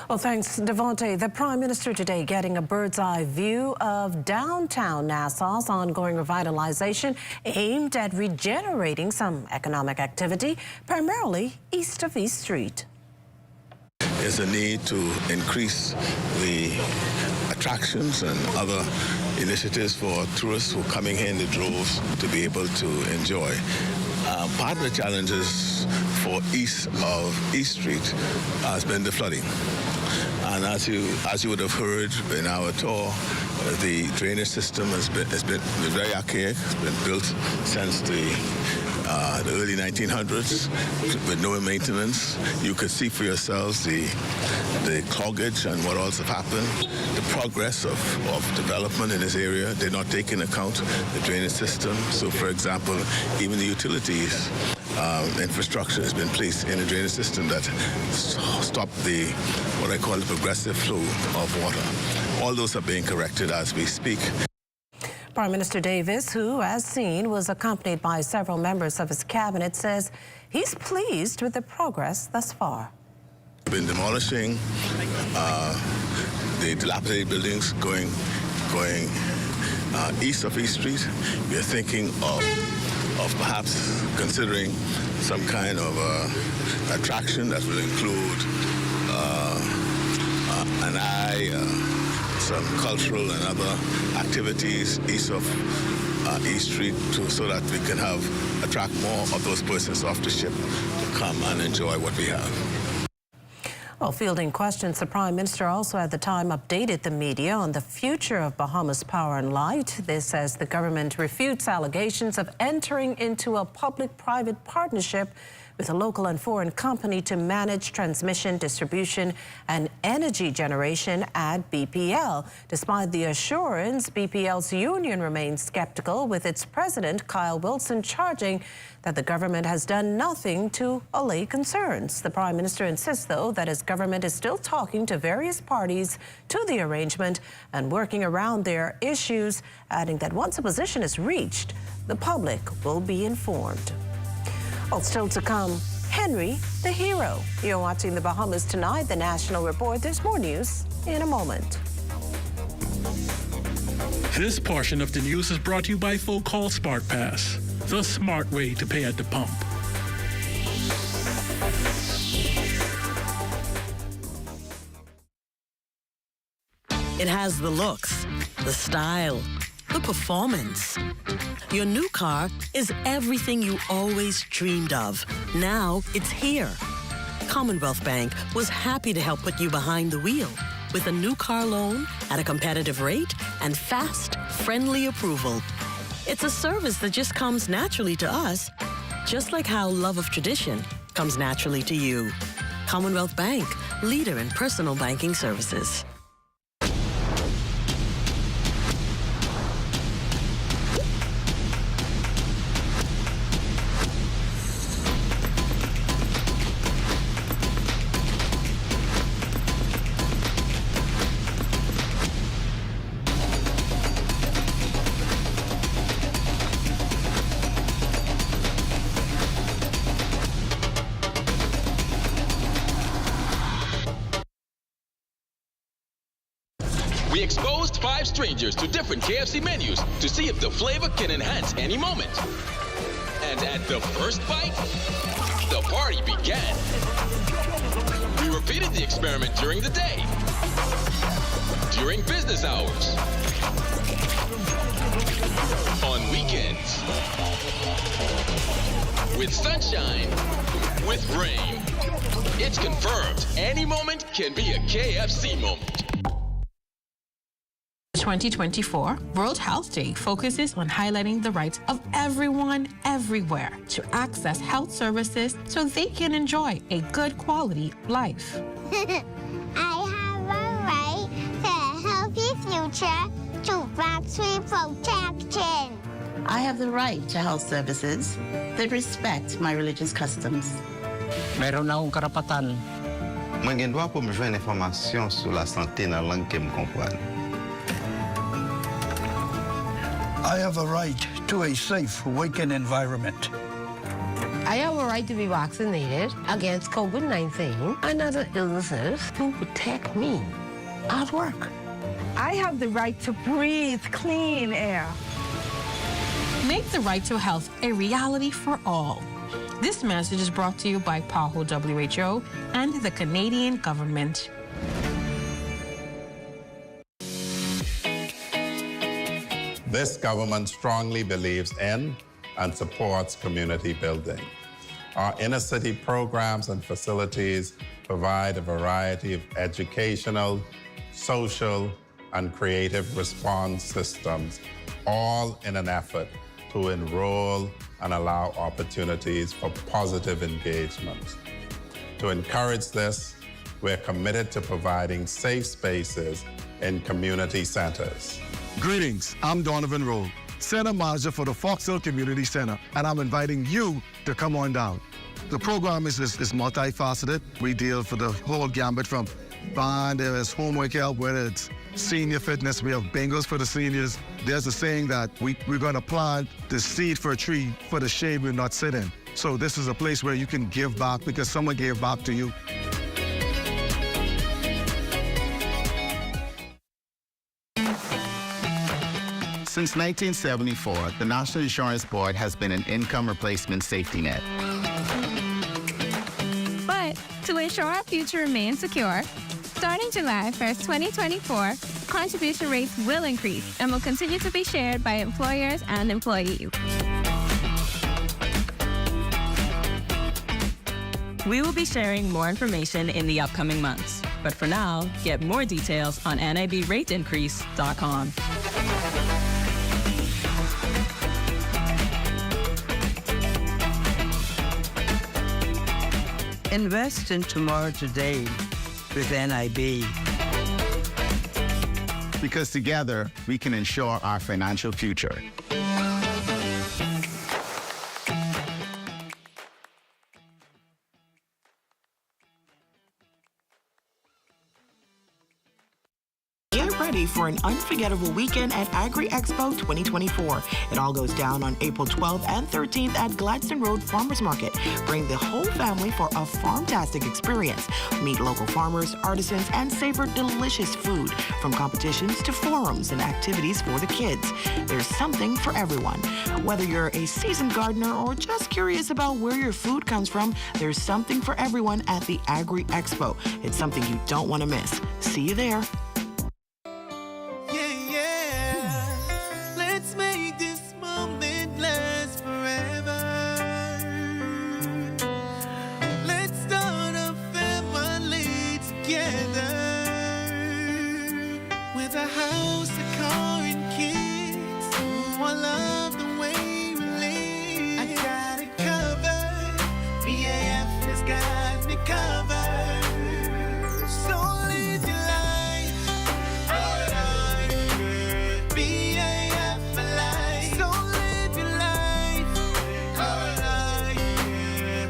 Well, thanks, Devontae. The Prime Minister today getting a bird's-eye view of downtown Nassau's ongoing revitalisation aimed at regenerating some economic activity, primarily east of East Street. There's a need to increase the attractions and other initiatives for tourists who are coming here in the droves to be able to enjoy. Part of the challenges for east of East Street has been the flooding. And as you would have heard in our tour, the drainage system has been very archaic. It's been built since the early 1900s with no maintenance. You could see for yourselves the cloggage and what else have happened. The progress of development in this area did not take into account the drainage system. So, for example, even the utilities infrastructure has been placed in the drainage system that stop what I call the progressive flow of water. All those are being corrected as we speak. Prime Minister Davis, who, as seen, was accompanied by several members of his cabinet, says he's pleased with the progress thus far. We've been demolishing the dilapidated buildings going east of East Street. We are thinking of perhaps considering some kind of attraction that will include some cultural and other activities east of East Street so that we can attract more of those persons off the ship to come and enjoy what we have. Well, fielding questions, the Prime Minister also at the time updated the media on the future of Bahamas Power and Light. This as the government refutes allegations of entering into a public-private partnership with a local and foreign company to manage transmission, distribution, and energy generation at BPL. Despite the assurance, BPL's union remains skeptical, with its president, Kyle Wilson, charging that the government has done nothing to allay concerns. The Prime Minister insists, though, that his government is still talking to various parties to the arrangement and working around their issues, adding that once a position is reached, the public will be informed. Well, still to come, Henry the Hero. You're watching the Bahamas Tonight, the National Report. There's more news in a moment. This portion of the news is brought to you by Full Call Smart Pass, the smart way to pay at the pump. It has the looks, the style, the performance. Your new car is everything you always dreamed of. Now it's here. Commonwealth Bank was happy to help put you behind the wheel with a new car loan at a competitive rate and fast, friendly approval. It's a service that just comes naturally to us, just like how love of tradition comes naturally to you. Commonwealth Bank, leader in personal banking services. We exposed 5 strangers to different KFC menus to see if the flavor can enhance any moment. And at the first bite, the party began. We repeated the experiment during the day, during business hours, on weekends, with sunshine, with rain. It's confirmed any moment can be a KFC moment. 2024 World Health Day focuses on highlighting the rights of everyone everywhere to access health services so they can enjoy a good quality life. I have a right to a healthy future to vaccine protection. I have the right to health services that respect my religious customs. Meron na akong karapatan. Mwen gen dwa pou mwen jwen informasyon sou la santé nan lang ke m kompran. I have a right to a safe working environment. I have a right to be vaccinated against COVID-19 and other illnesses to protect me at work. I have the right to breathe clean air. Make the right to health a reality for all. This message is brought to you by PAHO WHO and the Canadian government. This government strongly believes in and supports community building. Our inner city programs and facilities provide a variety of educational, social, and creative response systems, all in an effort to enroll and allow opportunities for positive engagement. To encourage this, we're committed to providing safe spaces in community centers. Greetings, I'm Donovan Rowe, Center Manager for the Fox Hill Community Center, and I'm inviting you to come on down. The program is multifaceted. We deal for the whole gambit from bond, there's homework help, whether it's senior fitness, we have bingos for the seniors. There's a saying that we're gonna plant the seed for a tree for the shade we're not sitting. So this is a place where you can give back because someone gave back to you. Since 1974, the National Insurance Board has been an income replacement safety net. But to ensure our future remains secure, starting July 1st, 2024, contribution rates will increase and will continue to be shared by employers and employees. We will be sharing more information in the upcoming months. But for now, get more details on nibrateincrease.com. Invest in tomorrow today with NIB. Because together, we can ensure our financial future. get ready for an unforgettable weekend at Agri Expo 2024. It all goes down on April 12th and 13th at Gladstone Road Farmers Market. Bring the whole family for a farmtastic experience. Meet local farmers, artisans, and savor delicious food. From competitions to forums and activities for the kids. There's something for everyone. Whether you're a seasoned gardener or just curious about where your food comes from, there's something for everyone at the Agri Expo. It's something you don't want to miss. See you there. Let's make this moment last forever. Let's start a family together. With a house, a car, and kids. Oh, I love the way we live. I got it covered. BAF has got me covered. So live your life. BAF for life. So live your life.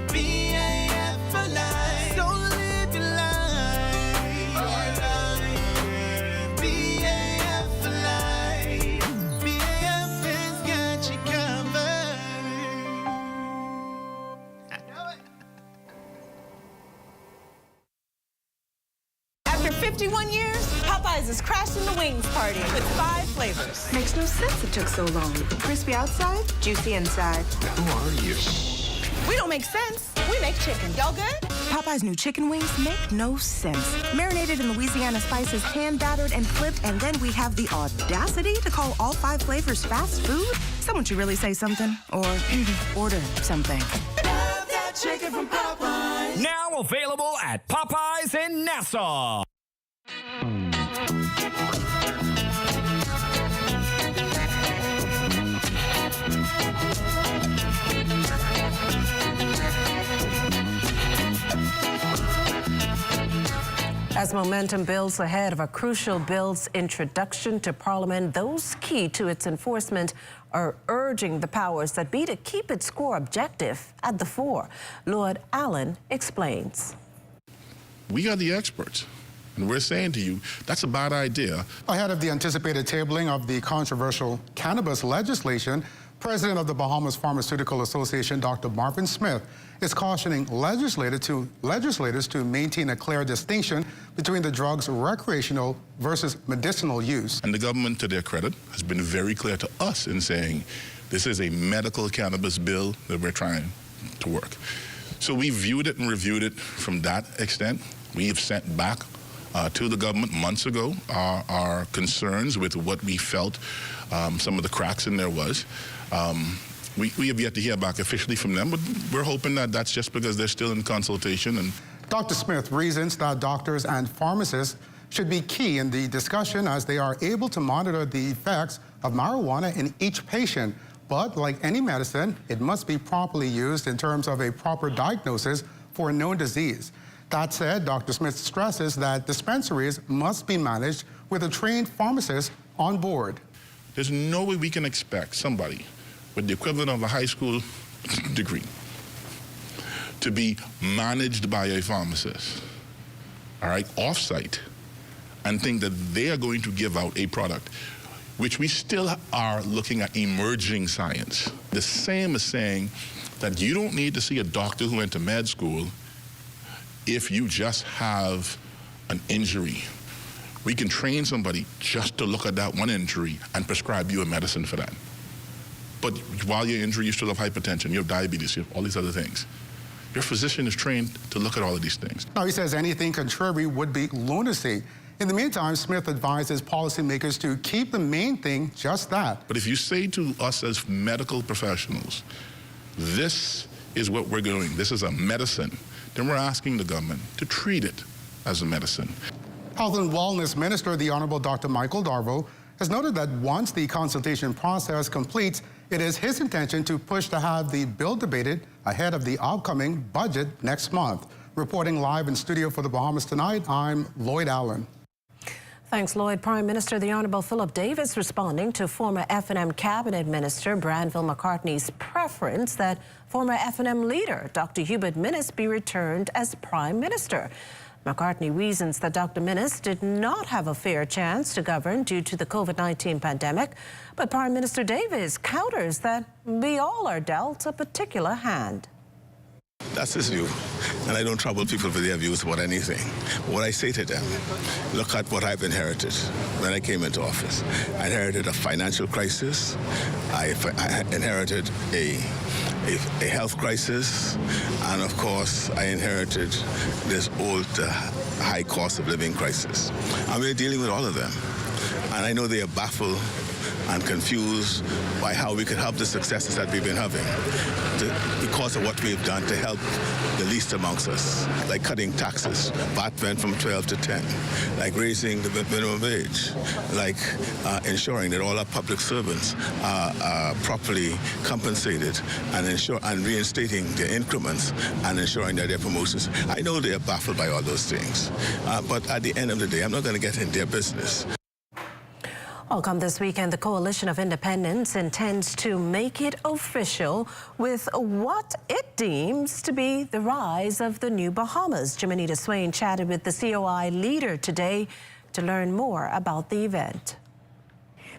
BAF for life. So live your life. BAF for life. BAF has got you covered. After 51 years, Popeyes is crashing the wings party with 5 flavors. Makes no sense it took so long. Crispy outside, juicy inside. Who are you? We don't make sense. We make chicken. Y'all good? Popeyes' new chicken wings make no sense. Marinated in Louisiana spices, hand battered and clipped, and then we have the audacity to call all 5 flavors fast food? Someone should really say something or order something. Love that chicken from Popeyes. Now available at Popeyes in Nassau. As momentum builds ahead of a crucial bill's introduction to Parliament, those key to its enforcement are urging the powers that be to keep its core objective at the fore. Lord Allen explains. We are the experts, and we're saying to you, that's a bad idea. Ahead of the anticipated tabling of the controversial cannabis legislation, President of the Bahamas Pharmaceutical Association, Dr. Marvin Smith, is cautioning legislators to maintain a clear distinction between the drug's recreational versus medicinal use. And the government, to their credit, has been very clear to us in saying this is a medical cannabis bill that we're trying to work. So we viewed it and reviewed it from that extent. We have sent back to the government months ago our concerns with what we felt some of the cracks in there was. We have yet to hear back officially from them, but we're hoping that that's just because they're still in consultation. And Dr. Smith reasons that doctors and pharmacists should be key in the discussion as they are able to monitor the effects of marijuana in each patient. But like any medicine, it must be properly used in terms of a proper diagnosis for a known disease. That said, Dr. Smith stresses that dispensaries must be managed with a trained pharmacist on board. There's no way we can expect somebody with the equivalent of a high school degree to be managed by a pharmacist, all right, off-site, and think that they are going to give out a product, which we still are looking at emerging science. The same as saying that you don't need to see a doctor who went to med school if you just have an injury. We can train somebody just to look at that one injury and prescribe you a medicine for that. But while your injury, you still have hypertension, you have diabetes, you have all these other things. Your physician is trained to look at all of these things. Now, he says anything contrary would be lunacy. In the meantime, Smith advises policymakers to keep the main thing just that. But if you say to us as medical professionals, this is what we're doing, this is a medicine, then we're asking the government to treat it as a medicine. Health and Wellness Minister, the Honorable Dr. Michael Darvo, has noted that once the consultation process completes, it is his intention to push to have the bill debated ahead of the upcoming budget next month. Reporting live in studio for the Bahamas Tonight, I'm Lloyd Allen. Thanks, Lloyd. Prime Minister the Honourable Philip Davis responding to former F&M Cabinet Minister Branville McCartney's preference that former F&M leader Dr. Hubert Minnis be returned as Prime Minister. McCartney reasons that Dr. Minnis did not have a fair chance to govern due to the COVID-19 pandemic, but Prime Minister Davis counters that we all are dealt a particular hand. That's his view, and I don't trouble people with their views about anything. What I say to them, look at what I've inherited when I came into office. I inherited a financial crisis. I inherited a health crisis, and of course, I inherited this old high cost of living crisis. And we're dealing with all of them, and I know they are baffled and confused by how we could have the successes that we've been having because of what we've done to help the least amongst us, like cutting taxes. VAT went from 12 to 10, like raising the minimum wage, like ensuring that all our public servants are properly compensated and reinstating their increments and ensuring that their promotions. I know they are baffled by all those things, but at the end of the day, I'm not going to get in their business. Come this weekend, the Coalition of Independents intends to make it official with what it deems to be the rise of the new Bahamas. Jimenita Swain chatted with the COI leader today to learn more about the event.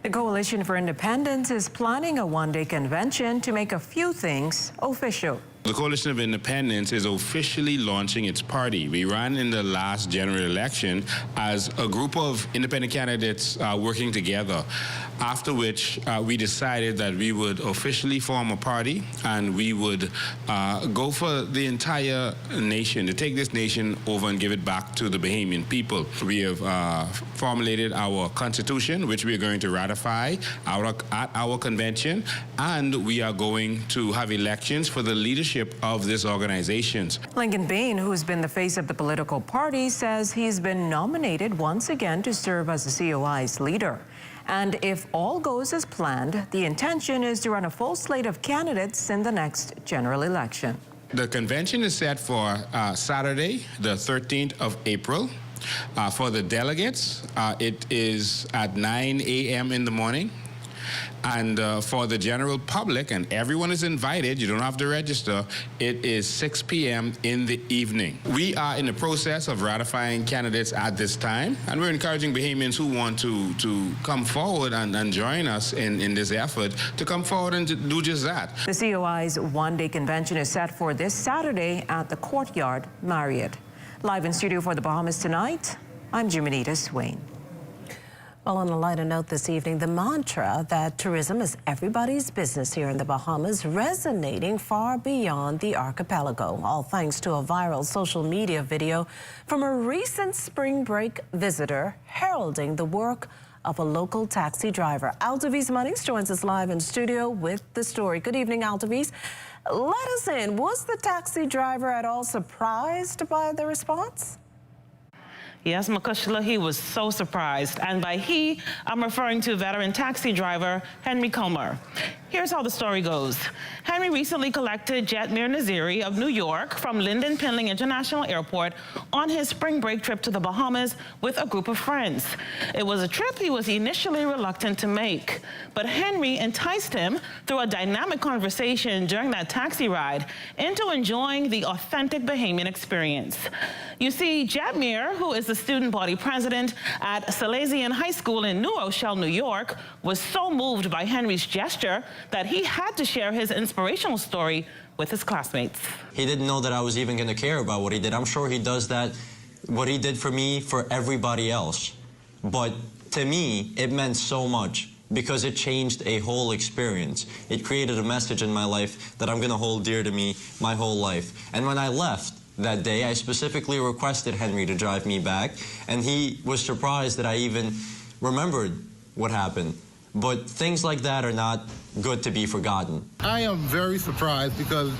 The Coalition for Independence is planning a one-day convention to make a few things official. The Coalition of Independence is officially launching its party. We ran in the last general election as a group of independent candidates working together, after which we decided that we would officially form a party and we would go for the entire nation, to take this nation over and give it back to the Bahamian people. We have formulated our constitution, which we are going to ratify at our convention, and we are going to have elections for the leadership of these organizations. Lincoln Bain, who's been the face of the political party, says he's been nominated once again to serve as the COI's leader. And if all goes as planned, the intention is to run a full slate of candidates in the next general election. The convention is set for Saturday, the 13th of April. For the delegates, it is at 9 a.m. in the morning. And for the general public, and everyone is invited, you don't have to register, it is 6 p.m. in the evening. We are in the process of ratifying candidates at this time, and we're encouraging Bahamians who want to come forward and join us in this effort to come forward and to do just that. The COI's one-day convention is set for this Saturday at the Courtyard Marriott. Live in studio for the Bahamas Tonight, I'm Jimenita Swain. Well, on a lighter note this evening, the mantra that tourism is everybody's business here in the Bahamas resonating far beyond the archipelago, all thanks to a viral social media video from a recent spring break visitor heralding the work of a local taxi driver. Altaviz Munnings joins us live in studio with the story. Good evening, Altaviz. Let us in. Was the taxi driver at all surprised by the response? Yes, Makushla, he was so surprised. And by he, I'm referring to veteran taxi driver Henry Comer. Here's how the story goes. Henry recently collected Jetmir Naziri of New York from Lyndon Pinling International Airport on his spring break trip to the Bahamas with a group of friends. It was a trip he was initially reluctant to make, but Henry enticed him through a dynamic conversation during that taxi ride into enjoying the authentic Bahamian experience. You see, Jetmir, who is the student body president at Salesian High School in New Rochelle, New York, was so moved by Henry's gesture that he had to share his inspirational story with his classmates. He didn't know that I was even going to care about what he did. I'm sure he does that, what he did for me, for everybody else. But to me, it meant so much because it changed a whole experience. It created a message in my life that I'm going to hold dear to me my whole life. And when I left that day, I specifically requested Henry to drive me back, and he was surprised that I even remembered what happened. But things like that are not good to be forgotten. I am very surprised because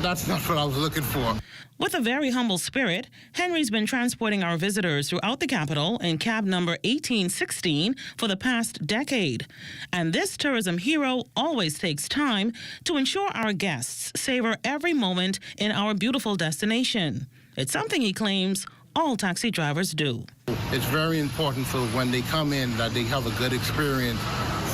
that's not what I was looking for. With a very humble spirit, Henry's been transporting our visitors throughout the capital in cab number 1816 for the past decade. And this tourism hero always takes time to ensure our guests savor every moment in our beautiful destination. It's something he claims all taxi drivers do. It's very important for when they come in that they have a good experience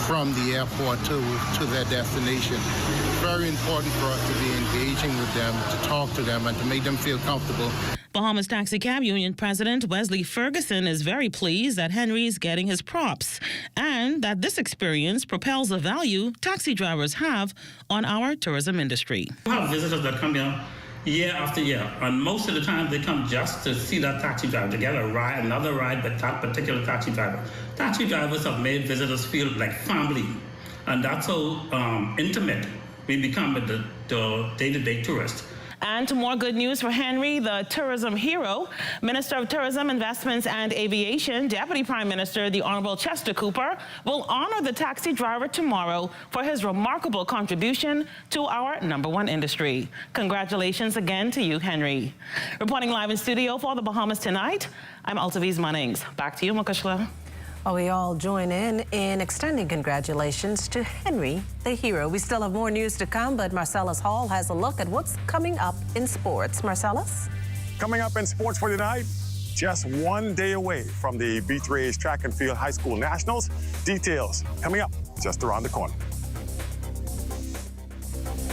from the airport to their destination. It's very important for us to be engaging with them, to talk to them, and to make them feel comfortable. Bahamas Taxi Cab Union President Wesley Ferguson is very pleased that Henry's getting his props and that this experience propels the value taxi drivers have on our tourism industry. We have visitors that come here year after year, and most of the time they come just to see that taxi driver, to get a ride, another ride with that particular taxi driver. Taxi drivers have made visitors feel like family, and that's how intimate we become with the day-to-day tourist. And to more good news for Henry, the tourism hero, Minister of Tourism, Investments and Aviation, Deputy Prime Minister, the Honorable Chester Cooper, will honor the taxi driver tomorrow for his remarkable contribution to our #1 industry. Congratulations again to you, Henry. Reporting live in studio for the Bahamas Tonight, I'm Altaviz Munnings. Back to you, Makushla. Well, we all join in extending congratulations to Henry, the hero. We still have more news to come, but Marcellus Hall has a look at what's coming up in sports. Marcellus? Coming up in sports for tonight, just 1 day away from the B3A's Track and Field High School Nationals. Details coming up just around the corner.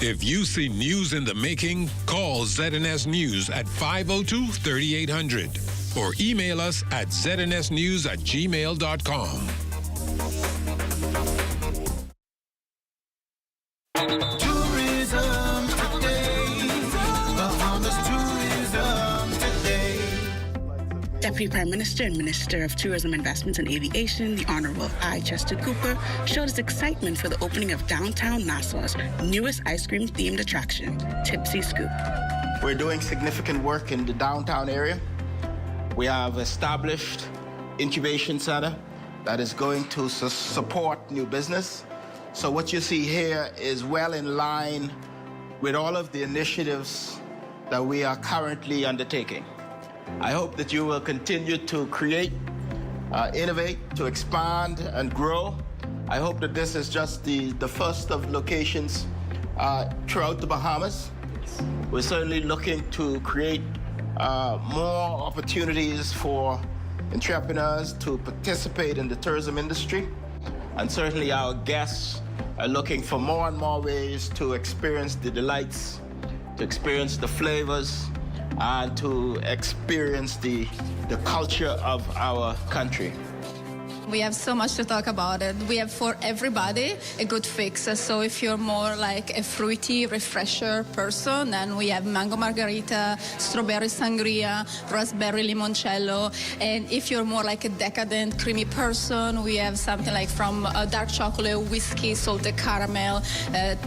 If you see news in the making, call ZNS News at 502-3800 or email us at znsnews@gmail.com. Tourism today. Bahamas tourism today. Deputy Prime Minister and Minister of Tourism, Investments and Aviation, the Honorable I. Chester Cooper, showed his excitement for the opening of downtown Nassau's newest ice cream-themed attraction, Tipsy Scoop. We're doing significant work in the downtown area. We have established incubation center that is going to support new business. So what you see here is well in line with all of the initiatives that we are currently undertaking. I hope that you will continue to create, innovate, to expand and grow. I hope that this is just the first of locations throughout the Bahamas. We're certainly looking to create more opportunities for entrepreneurs to participate in the tourism industry. And certainly our guests are looking for more and more ways to experience the delights, to experience the flavors, and to experience the culture of our country. We have so much to talk about it. We have for everybody a good fix. So if you're more like a fruity refresher person, then we have mango margarita, strawberry sangria, raspberry limoncello. And if you're more like a decadent creamy person, we have something like from dark chocolate, whiskey, salted caramel,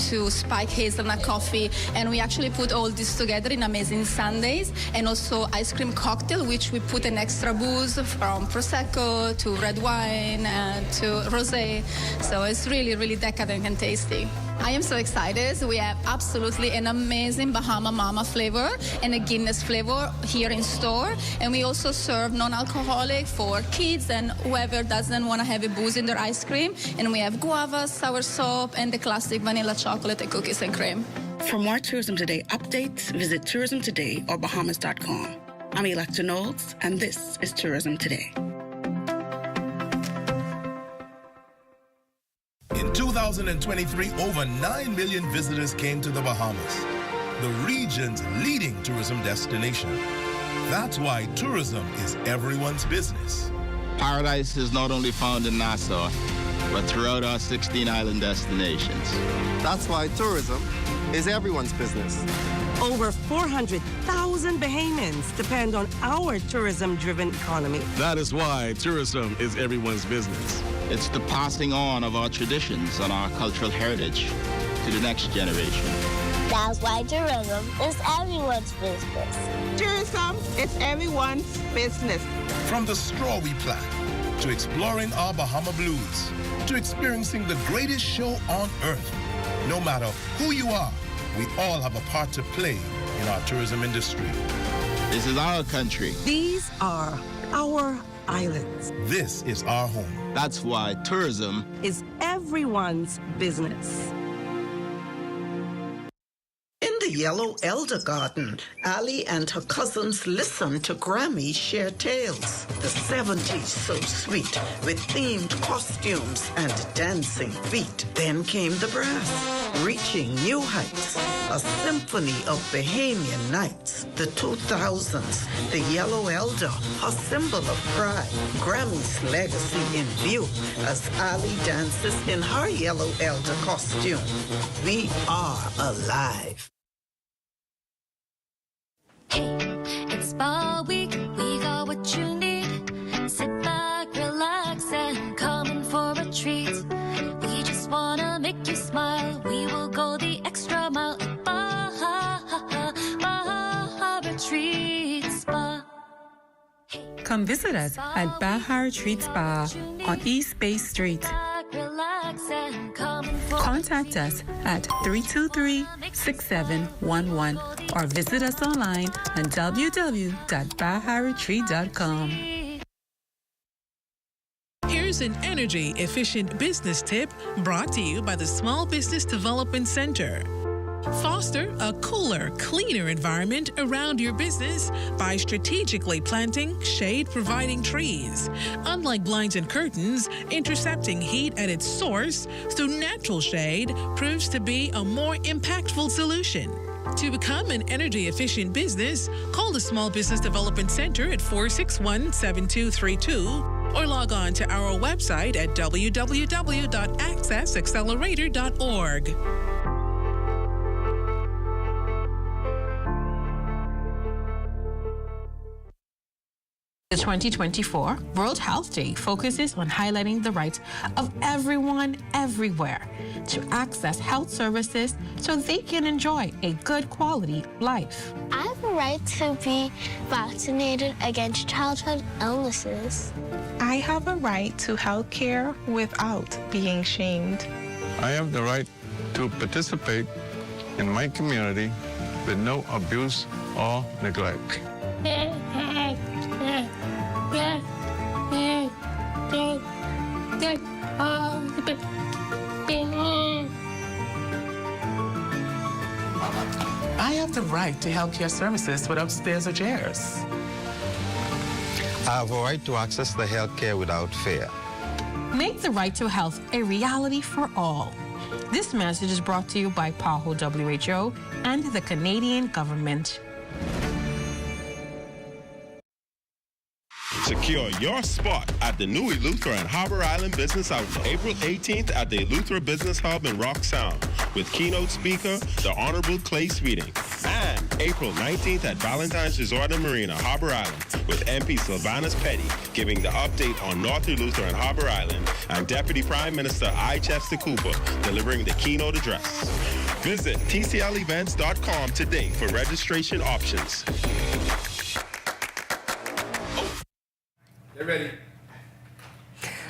to spike hazelnut coffee. And we actually put all this together in amazing sundaes, and also ice cream cocktail, which we put an extra booze from Prosecco to red wine to rosé. So it's really, really decadent and tasty. I am so excited. We have absolutely an amazing Bahama Mama flavor and a Guinness flavor here in store. And we also serve non-alcoholic for kids and whoever doesn't want to have a booze in their ice cream. And we have guava, sour soap, and the classic vanilla chocolate and cookies and cream. For more Tourism Today updates, visit Tourism Today or Bahamas.com. I'm Electa Knowles, and this is Tourism Today. In 2023, over 9 million visitors came to the Bahamas, the region's leading tourism destination. That's why tourism is everyone's business. Paradise is not only found in Nassau, but throughout our 16 island destinations. That's why tourism is everyone's business. Over 400,000 Bahamians depend on our tourism-driven economy. That is why tourism is everyone's business. It's the passing on of our traditions and our cultural heritage to the next generation. That's why tourism is everyone's business. Tourism is everyone's business. From the straw we plant, to exploring our Bahama blues, to experiencing the greatest show on earth. No matter who you are, we all have a part to play in our tourism industry. This is our country. These are our islands. This is our home. That's why tourism is everyone's business. In the the yellow elder garden, Ali and her cousins listened to Grammy share tales. The 70s so sweet, with themed costumes and dancing feet. Then came the brass, reaching new heights, a symphony of Bahamian nights. The 2000s, the yellow elder, a symbol of pride. Grammy's legacy in view as Ali dances in her yellow elder costume. We are alive. Hey, it's Spa Week. We got what you need. Sit back, relax, and come in for a treat. We just wanna make you smile. We will go the extra mile at Baha Retreat Spa. Come visit us at Baha Retreat Spa on East Bay Street. Contact us at 323-6711 or visit us online at www.baharetreat.com. Here's an energy-efficient business tip brought to you by the Small Business Development Center. Foster a cooler, cleaner environment around your business by strategically planting shade-providing trees. Unlike blinds and curtains, intercepting heat at its source through natural shade proves to be a more impactful solution. To become an energy-efficient business, call the Small Business Development Center at 461-7232 or log on to our website at www.accessaccelerator.org. The 2024 World Health Day focuses on highlighting the rights of everyone, everywhere, to access health services so they can enjoy a good quality life. I have a right to be vaccinated against childhood illnesses. I have a right to health care without being shamed. I have the right to participate in my community with no abuse or neglect. I have the right to healthcare services without stairs or chairs. I have a right to access the healthcare without fear. Make the right to health a reality for all. This message is brought to you by PAHO WHO and the Canadian government. Secure your spot at the new Eleuthera and Harbor Island Business Outlet, April 18th at the Eleuthera Business Hub in Rock Sound with keynote speaker, the Honorable Clay Sweeting. And April 19th at Valentine's Resort and Marina, Harbor Island with MP Sylvanus Petty giving the update on North Eleuthera and Harbor Island and Deputy Prime Minister I. Chester Cooper delivering the keynote address. Visit tclevents.com today for registration options. Get ready.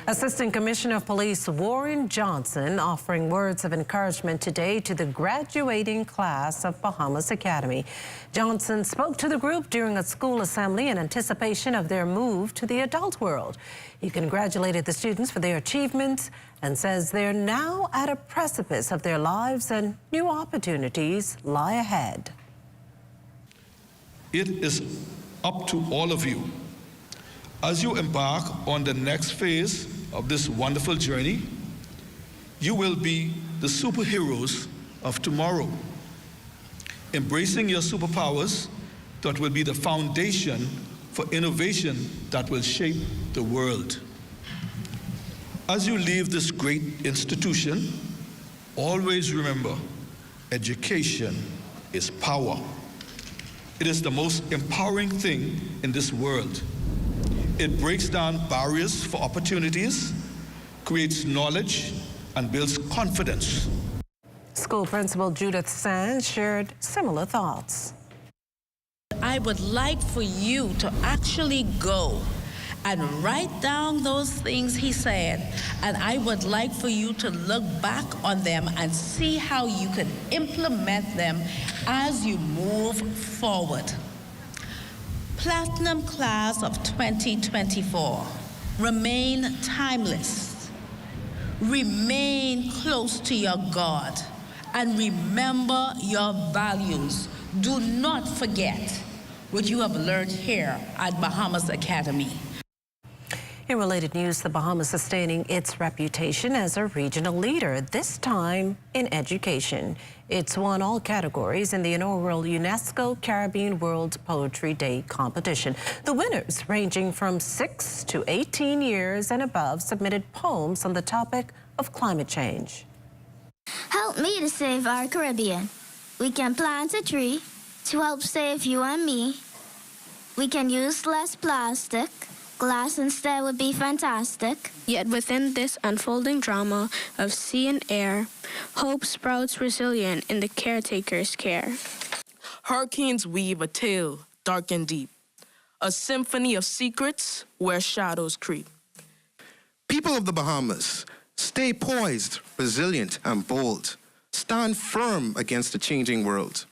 Assistant Commissioner of Police Warren Johnson offering words of encouragement today to the graduating class of Bahamas Academy. Johnson spoke to the group during a school assembly in anticipation of their move to the adult world. He congratulated the students for their achievements and says they're now at a precipice of their lives and new opportunities lie ahead. It is up to all of you. As you embark on the next phase of this wonderful journey, you will be the superheroes of tomorrow, embracing your superpowers that will be the foundation for innovation that will shape the world. As you leave this great institution, always remember, education is power. It is the most empowering thing in this world. It breaks down barriers for opportunities, creates knowledge, and builds confidence. School Principal Judith Sands shared similar thoughts. I would like for you to actually go and write down those things he said, and I would like for you to look back on them and see how you can implement them as you move forward. Platinum Class of 2024, remain timeless, remain close to your God, and remember your values. Do not forget what you have learned here at Bahamas Academy. In related news, the Bahamas sustaining its reputation as a regional leader, this time in education. It's won all categories in the inaugural UNESCO Caribbean World Poetry Day competition. The winners, ranging from 6 to 18 years and above, submitted poems on the topic of climate change. Help me to save our Caribbean. We can plant a tree to help save you and me. We can use less plastic. Glass instead would be fantastic. Yet within this unfolding drama of sea and air, hope sprouts resilient in the caretaker's care. Hurricanes weave a tale dark and deep, a symphony of secrets where shadows creep. People of the Bahamas, stay poised, resilient, and bold. Stand firm against the changing world.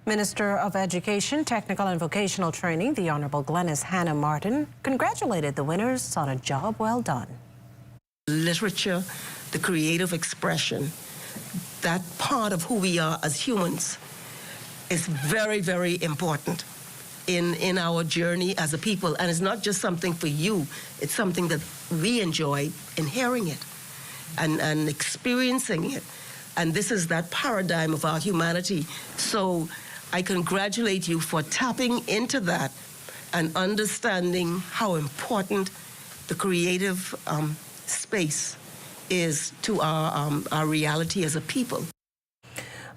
Minister of Education, Technical and Vocational Training, the Honourable Glenys Hannah Martin, congratulated the winners on a job well done. Literature, the creative expression, that part of who we are as humans is very, very important in our journey as a people. And it's not just something for you, it's something that we enjoy in hearing it and experiencing it. And this is that paradigm of our humanity. So I congratulate you for tapping into that and understanding how important the creative space is to our reality as a people.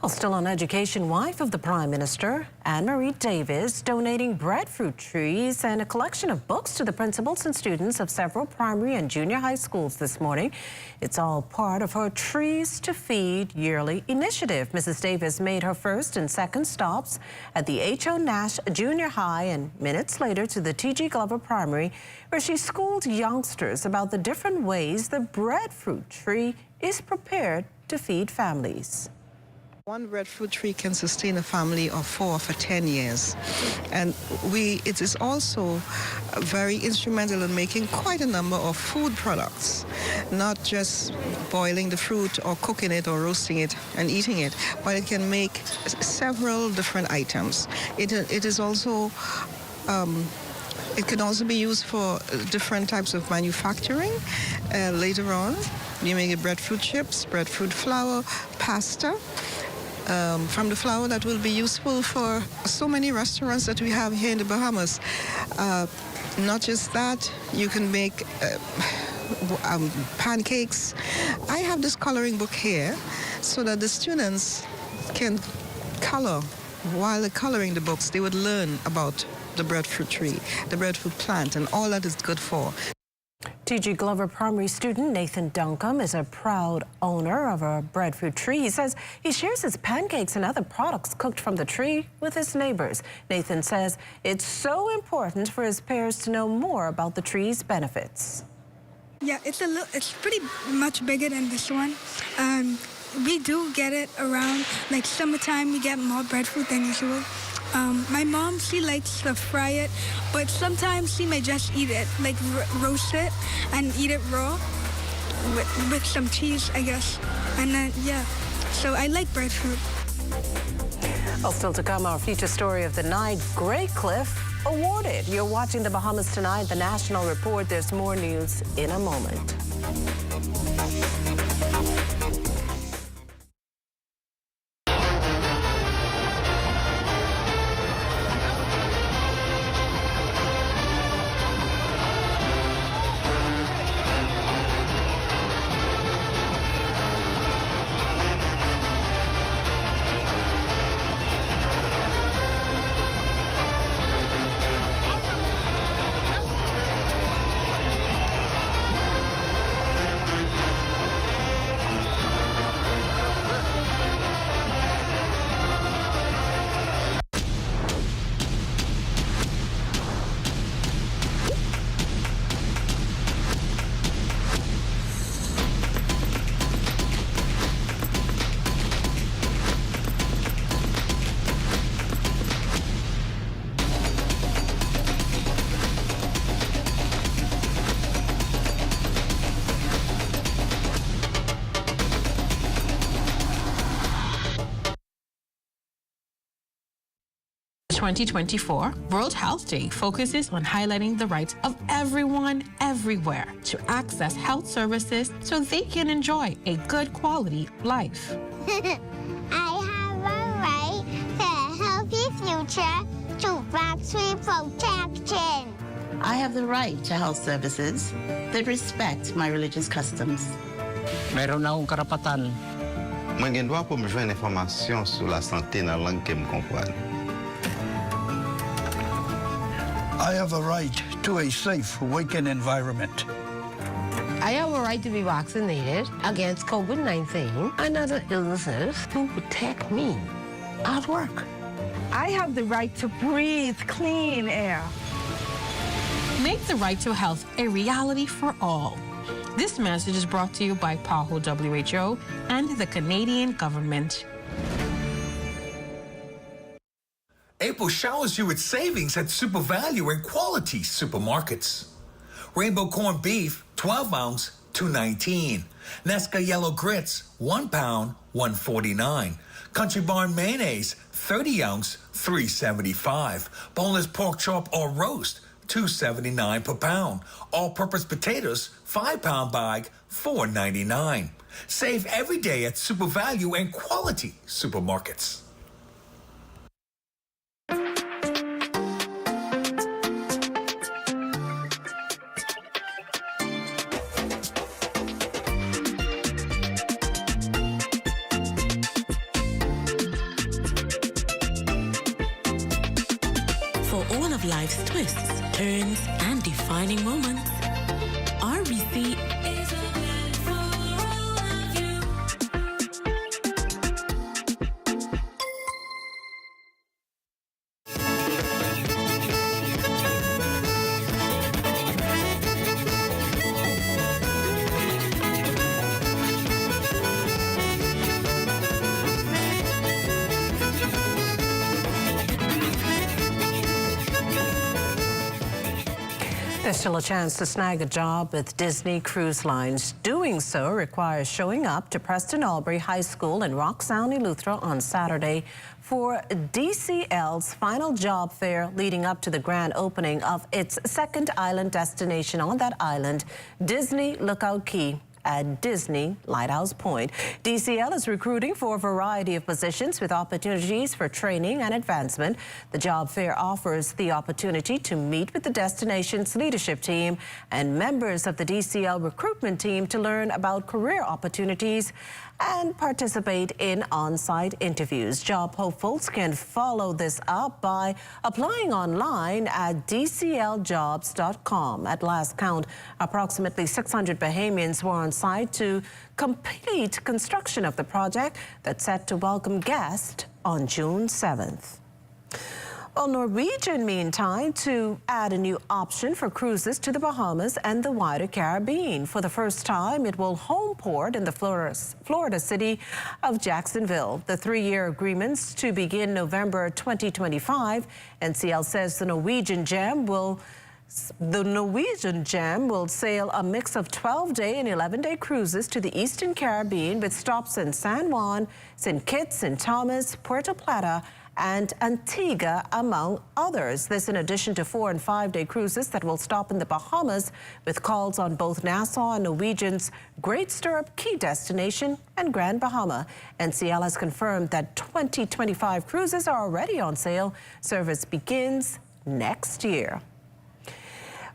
Well, still on education, wife of the Prime Minister, Anne-Marie Davis, donating breadfruit trees and a collection of books to the principals and students of several primary and junior high schools this morning. It's all part of her Trees to Feed yearly initiative. Mrs. Davis made her first and second stops at the H.O. Nash Junior High and minutes later to the T.G. Glover Primary, where she schooled youngsters about the different ways the breadfruit tree is prepared to feed families. One breadfruit tree can sustain a family of 4 for 10 years. And it is also very instrumental in making quite a number of food products, not just boiling the fruit or cooking it or roasting it and eating it, but it can make several different items. It is also it can also be used for different types of manufacturing later on. You make breadfruit chips, breadfruit flour, pasta. From the flour that will be useful for so many restaurants that we have here in the Bahamas. Not just that, you can make pancakes. I have this coloring book here so that the students can color. While they're coloring the books, they would learn about the breadfruit tree, the breadfruit plant, and all that it's good for. T.G. Glover Primary student Nathan Duncombe is a proud owner of a breadfruit tree. He says he shares his pancakes and other products cooked from the tree with his neighbors. Nathan says it's so important for his peers to know more about the tree's benefits. Yeah, it's pretty much bigger than this one. We do get it around, like summertime, we get more breadfruit than usual. My mom, she likes to fry it, but sometimes she may just eat it, like roast it and eat it raw with some cheese, I guess. And then, yeah, so I like breadfruit. Well, still to come, our feature story of the night, Graycliff awarded. You're watching the Bahamas Tonight, the National Report. There's more news in a moment. The 2024 World Health Day focuses on highlighting the rights of everyone everywhere to access health services so they can enjoy a good quality life. I have a right to a healthy future to vaccine protection. I have the right to health services that respect my religious customs. Meron na akong karapatan. Magandwa po me joindre information sur la santé na langue que me comprendre. I have a right to a safe working environment. I have a right to be vaccinated against COVID-19 and other illnesses to protect me at work. I have the right to breathe clean air. Make the right to health a reality for all. This message is brought to you by PAHO WHO and the Canadian government. April showers you with savings at Super Value and Quality Supermarkets. Rainbow corned beef, 12 ounce, $2.19. Nesca yellow grits, 1 pound, $1.49. Country Barn mayonnaise, 30 ounce, $3.75. Boneless pork chop or roast, $2.79 per pound. All-purpose potatoes, 5-pound bag, $4.99. Save every day at Super Value and Quality Supermarkets. Life's twists, turns, and defining moments. RBC is a blend for all of you. There's still a chance to snag a job with Disney Cruise Lines. Doing so requires showing up to Preston Albury High School in Rock Sound, Eleuthera on Saturday for DCL's final job fair leading up to the grand opening of its second island destination on that island, Disney Lookout Key at Disney Lighthouse Point. DCL is recruiting for a variety of positions with opportunities for training and advancement. The job fair offers the opportunity to meet with the destination's leadership team and members of the DCL recruitment team to learn about career opportunities and participate in on-site interviews. Job hopefuls can follow this up by applying online at dcljobs.com. At last count, approximately 600 Bahamians were on site to complete construction of the project that's set to welcome guests on June 7th. Well, Norwegian, meantime, to add a new option for cruises to the Bahamas and the wider Caribbean. For the first time, it will home port in the Florida city of Jacksonville. The 3-year agreements to begin November 2025. NCL says the Norwegian Gem will sail a mix of 12-day and 11-day cruises to the Eastern Caribbean with stops in San Juan, St. Kitts, St. Thomas, Puerto Plata, and Antigua, among others. This in addition to 4- and 5-day cruises that will stop in the Bahamas with calls on both Nassau and Norwegian's Great Stirrup Key destination and Grand Bahama. NCL has confirmed that 2025 cruises are already on sale. Service begins next year.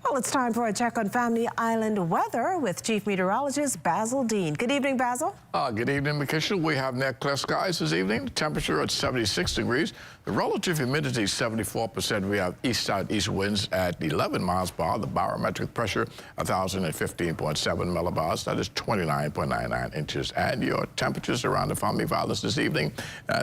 Well, it's time for a check on Family Island weather with Chief Meteorologist Basil Dean. Good evening, Basil. Good evening, Mikisha. We have net clear skies this evening. The temperature at 76 degrees. The relative humidity is 74%. We have east-southeast winds at 11 miles per hour. The barometric pressure, 1,015.7 millibars. That is 29.99 inches. And your temperatures around the Family Islands this evening,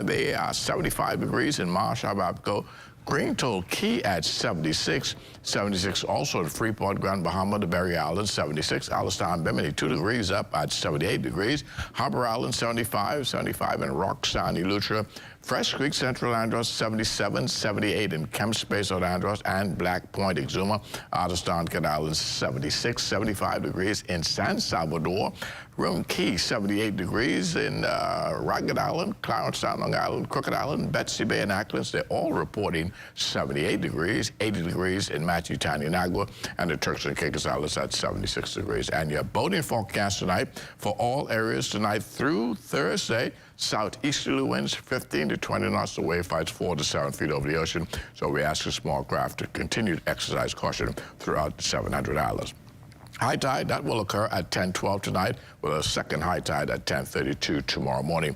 they are 75 degrees in Marsh, Abaco. Greentoll Key at 76. 76 also at Freeport, Grand Bahama, the Berry Island, 76. Alistown, Bimini, 2 degrees up at 78 degrees. Harbor Island, 75. 75 in Rock Sound, Eleuthera. Fresh Creek, Central Andros, 77, 78 in Kemp Space on Andros and Black Point, Exuma. Otterstown, Kent Island, 76, 75 degrees in San Salvador. Room Key, 78 degrees in Ragged Island, Clarence, Long Island, Crooked Island, Betsy Bay, and Acklands. They're all reporting 78 degrees, 80 degrees in Matthew, Tanianagua, and the Turks and Caicos Islands at 76 degrees. And your boating forecast tonight for all areas tonight through Thursday. Southeasterly winds 15 to 20 knots. The wave heights 4 to 7 feet over the ocean. So we ask the small craft to continue to exercise caution throughout the 700 islands. High tide, that will occur at 10:12 tonight, with a second high tide at 10:32 tomorrow morning.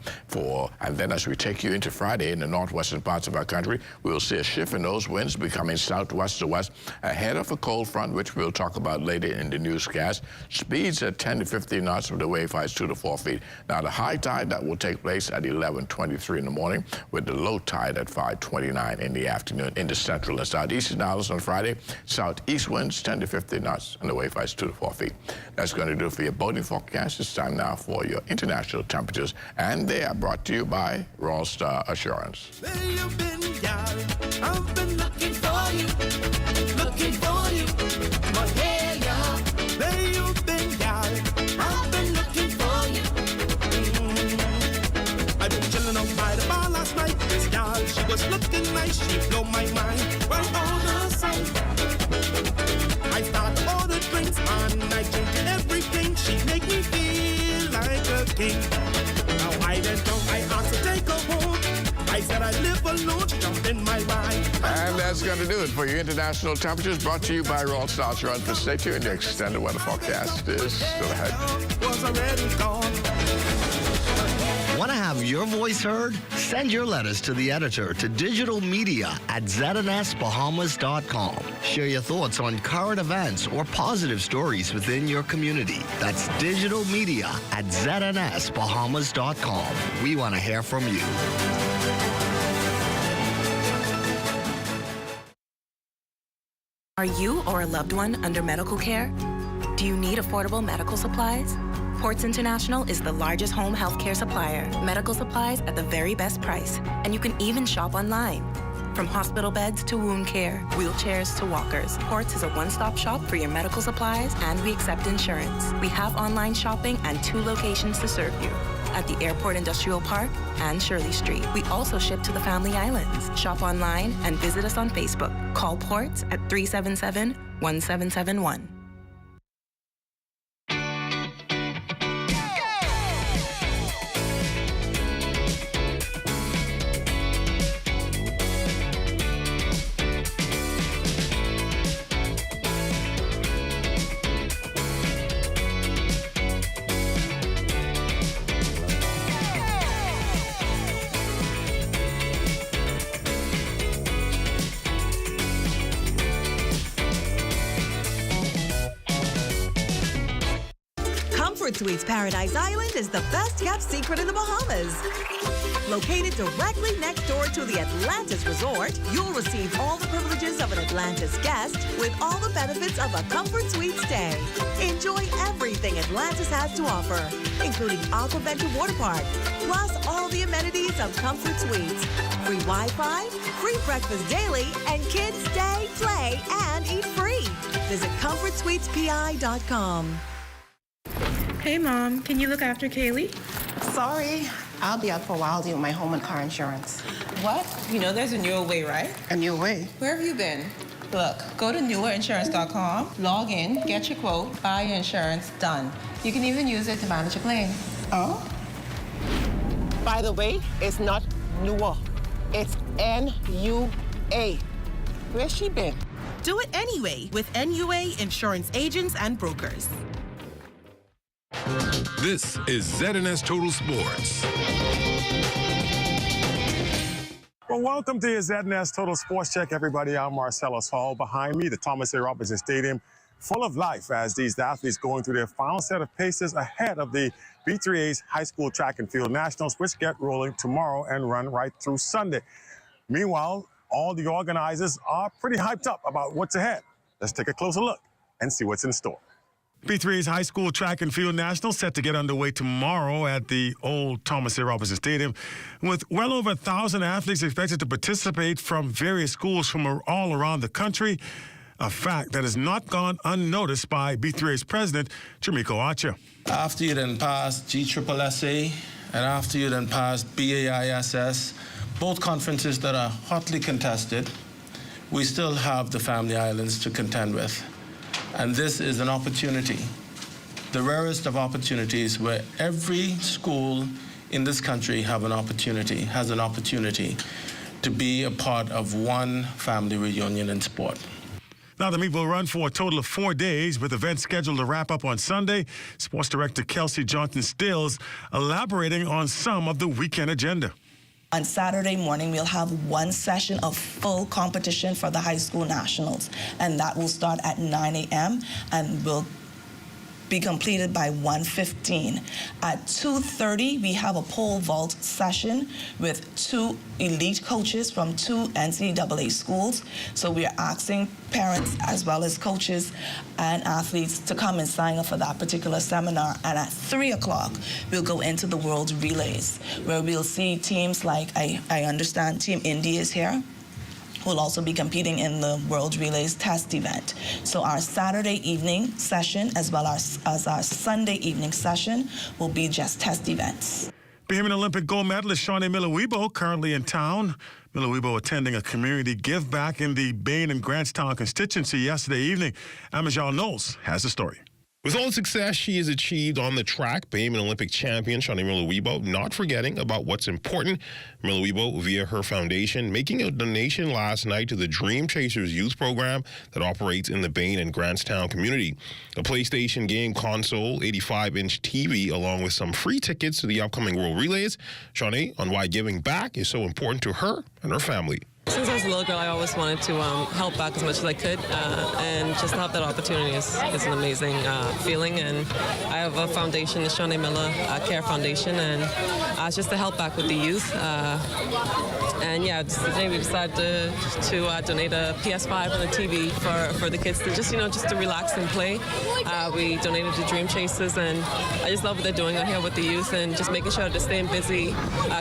And then as we take you into Friday in the northwestern parts of our country, we will see a shift in those winds becoming southwest to west ahead of a cold front, which we'll talk about later in the newscast. Speeds at 10 to 15 knots with the wave heights 2 to 4 feet. Now the high tide, that will take place at 11:23 in the morning, with the low tide at 5:29 in the afternoon in the central and southeastern islands on Friday. Southeast winds 10 to 15 knots and the wave heights 2 to 4 feet. That's going to do it for your boating forecast. It's time now for your international temperatures, and they are brought to you by Royal Star Assurance. Where you been, y'all? I've been looking for you, looking for you. But hey, y'all, where you been, y'all? I've been looking for you. I've been chilling out by the bar last night. This y'all, she was looking nice. She blew my mind. Well, all the same, I started to order drinks and I drink everything. She make me feel like a king. Now I went down, I asked to take her home. I said I live alone, she jumped in my ride. And that's going to do it for your international temperatures, brought to you by Royal Star Assurance. For stay tuned, the extended weather forecast is still ahead. Was already gone. Want to have your voice heard? Send your letters to the editor to digitalmedia@znsbahamas.com. Share your thoughts on current events or positive stories within your community. That's digitalmedia@znsbahamas.com. We want to hear from you. Are you or a loved one under medical care? Do you need affordable medical supplies? Ports International is the largest home healthcare supplier. Medical supplies at the very best price. And you can even shop online. From hospital beds to wound care, wheelchairs to walkers, Ports is a one-stop shop for your medical supplies, and we accept insurance. We have online shopping and 2 locations to serve you, at the Airport Industrial Park and Shirley Street. We also ship to the Family Islands. Shop online and visit us on Facebook. Call Ports at 377-1771. Suites Paradise Island is the best-kept secret in the Bahamas. Located directly next door to the Atlantis Resort, you'll receive all the privileges of an Atlantis guest with all the benefits of a Comfort Suite stay. Enjoy everything Atlantis has to offer, including Aquaventure Water Park, plus all the amenities of Comfort Suites. Free Wi-Fi, free breakfast daily, and kids stay, play, and eat free. Visit ComfortSuitesPI.com. Hey, Mom, can you look after Kaylee? Sorry, I'll be out for a while dealing with my home and car insurance. What? You know there's a newer way, right? A new way? Where have you been? Look, go to newerinsurance.com, log in, get your quote, buy your insurance, done. You can even use it to manage a claim. Oh? By the way, it's not newer. It's N-U-A. Where's she been? Do it anyway with NUA Insurance Agents and Brokers. This is ZNS Total Sports. Well, welcome to your ZNS Total Sports Check, everybody. I'm Marcellus Hall. Behind me, the Thomas A. Robinson Stadium, full of life as these athletes going through their final set of paces ahead of the B3A's High School Track and Field Nationals, which get rolling tomorrow and run right through Sunday. Meanwhile, all the organizers are pretty hyped up about what's ahead. Let's take a closer look and see what's in store. B3's High School Track and Field National set to get underway tomorrow at the old Thomas A. Robinson Stadium, with well over 1,000 athletes expected to participate from various schools from all around the country, a fact that has not gone unnoticed by B3A's president, Jamiko Archer. After you then pass GSSSA and after you then pass BAISS, both conferences that are hotly contested, we still have the Family Islands to contend with. And this is an opportunity, the rarest of opportunities, where every school in this country has an opportunity to be a part of one family reunion in sport. Now, the meet will run for a total of 4 days, with events scheduled to wrap up on Sunday. Sports Director Kelsey Johnson-Stills elaborating on some of the weekend agenda. On Saturday morning, we'll have one session of full competition for the high school nationals, and that will start at 9 a.m. and will be completed by 1:15. At 2:30, we have a pole vault session with 2 elite coaches from 2 NCAA schools. So we are asking parents as well as coaches and athletes to come and sign up for that particular seminar. And at 3 o'clock, we'll go into the World Relays, where we'll see teams like, I understand Team India is here, who will also be competing in the World Relays test event. So our Saturday evening session, as well as our Sunday evening session, will be just test events. Bahamian Olympic gold medalist Shaunie Miller-Uibo currently in town. Miller-Uibo attending a community give back in the Bain and Grantstown constituency yesterday evening. Amajal Knowles has the story. With all the success she has achieved on the track, Bahamian Olympic champion Shaunie Miller-Uibo not forgetting about what's important. Miller-Uibo, via her foundation, making a donation last night to the Dream Chasers youth program that operates in the Bain and Grantstown community. A PlayStation game console, 85-inch TV, along with some free tickets to the upcoming World Relays. Shaunie on why giving back is so important to her and her family. Since I was a little girl, I always wanted to help back as much as I could, and just to have that opportunity is an amazing feeling. And I have a foundation, the Shaunie Miller Care Foundation, and it's just to help back with the youth. And yeah, today we decided to donate a PS5 and a TV for the kids to just to relax and play. We donated to Dream Chasers, and I just love what they're doing out here with the youth and just making sure they're staying busy,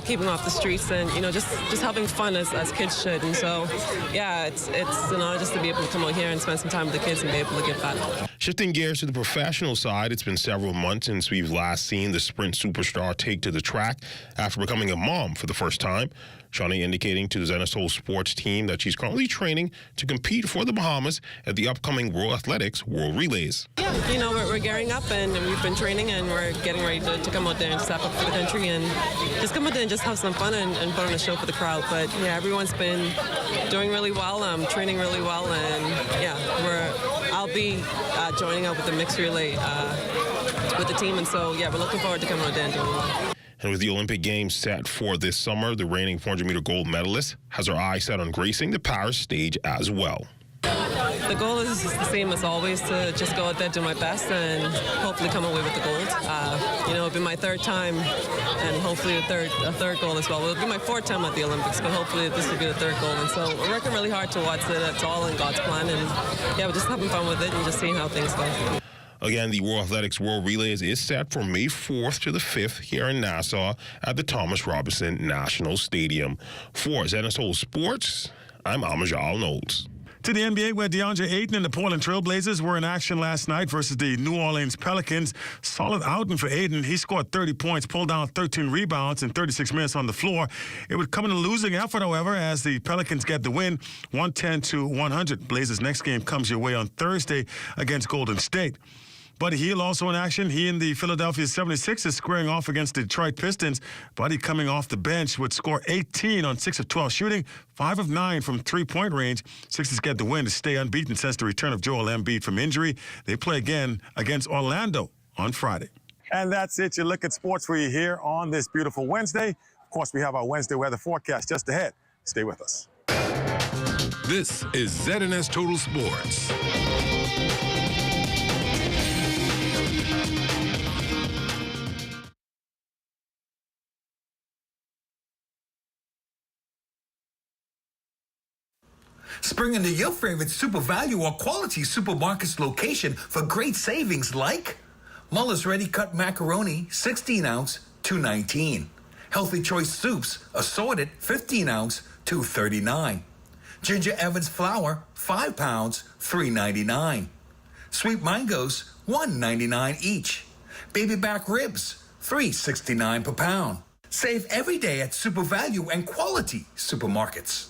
keeping them off the streets, and just having fun as kids should. And so, yeah, it's an honor just to be able to come out here and spend some time with the kids and be able to give back. Shifting gears to the professional side, it's been several months since we've last seen the sprint superstar take to the track after becoming a mom for the first time. Shaunie indicating to the Zenith sports team that she's currently training to compete for the Bahamas at the upcoming World Athletics World Relays. Yeah, we're gearing up, and we've been training, and we're getting ready to come out there and step up for the country and just come out there and just have some fun and put on a show for the crowd. But yeah, everyone's been doing really well, training really well, and yeah, I'll be joining up with the mixed relay with the team, and so yeah, we're looking forward to coming out there and doing well. And with the Olympic Games set for this summer, the reigning 400-meter gold medalist has her eyes set on gracing the Paris stage as well. The goal is the same as always, to just go out there, do my best, and hopefully come away with the gold. It'll be my 3rd time, and hopefully a third goal as well. It'll be my 4th time at the Olympics, but hopefully this will be the 3rd goal. And so we're working really hard towards it. It's all in God's plan, and yeah, we're just having fun with it and just seeing how things go. Again, the World Athletics World Relays is set for May 4th to the 5th here in Nassau at the Thomas Robinson National Stadium. For Zenith Sports, I'm Amajal Knowles. To the NBA, where DeAndre Ayton and the Portland Trailblazers were in action last night versus the New Orleans Pelicans. Solid outing for Ayton. He scored 30 points, pulled down 13 rebounds in 36 minutes on the floor. It would come in a losing effort, however, as the Pelicans get the win, 110-100. Blazers' next game comes your way on Thursday against Golden State. Buddy Hield also in action. He and the Philadelphia 76ers squaring off against the Detroit Pistons. Buddy coming off the bench would score 18 on 6 of 12 shooting, 5 of 9 from three-point range. Sixers get the win to stay unbeaten since the return of Joel Embiid from injury. They play again against Orlando on Friday. And that's it. You look at sports for you here on this beautiful Wednesday. Of course, we have our Wednesday weather forecast just ahead. Stay with us. This is ZNS Total Sports. Spring into your favorite super value or quality supermarket's location for great savings like Muller's Ready Cut Macaroni, 16 ounce, $2.19. Healthy Choice Soups, assorted, 15 ounce, $2.39. Ginger Evans Flour, 5 pounds, $3.99. Sweet Mangoes, $1.99 each. Baby back ribs, $3.69 per pound. Save every day at super value and quality supermarkets.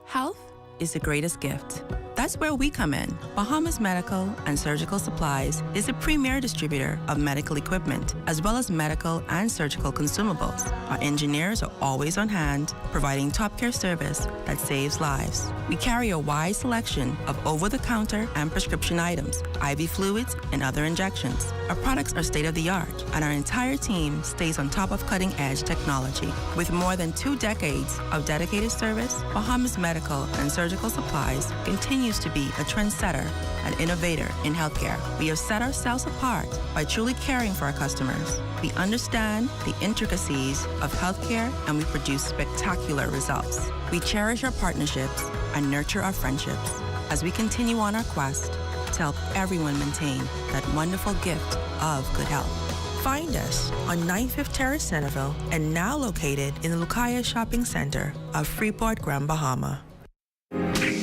Health is the greatest gift. That's where we come in. Bahamas Medical and Surgical Supplies is a premier distributor of medical equipment, as well as medical and surgical consumables. Our engineers are always on hand, providing top care service that saves lives. We carry a wide selection of over-the-counter and prescription items, IV fluids, and other injections. Our products are state-of-the-art, and our entire team stays on top of cutting-edge technology. With more than 2 decades of dedicated service, Bahamas Medical and Surgical Supplies continues to be a trendsetter and innovator in healthcare. We have set ourselves apart by truly caring for our customers. We understand the intricacies of healthcare, and we produce spectacular results. We cherish our partnerships and nurture our friendships as we continue on our quest to help everyone maintain that wonderful gift of good health. Find us on 95th Terrace, Centerville, and now located in the Lucaya Shopping Center of Freeport, Grand Bahama.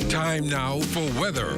Time now for weather.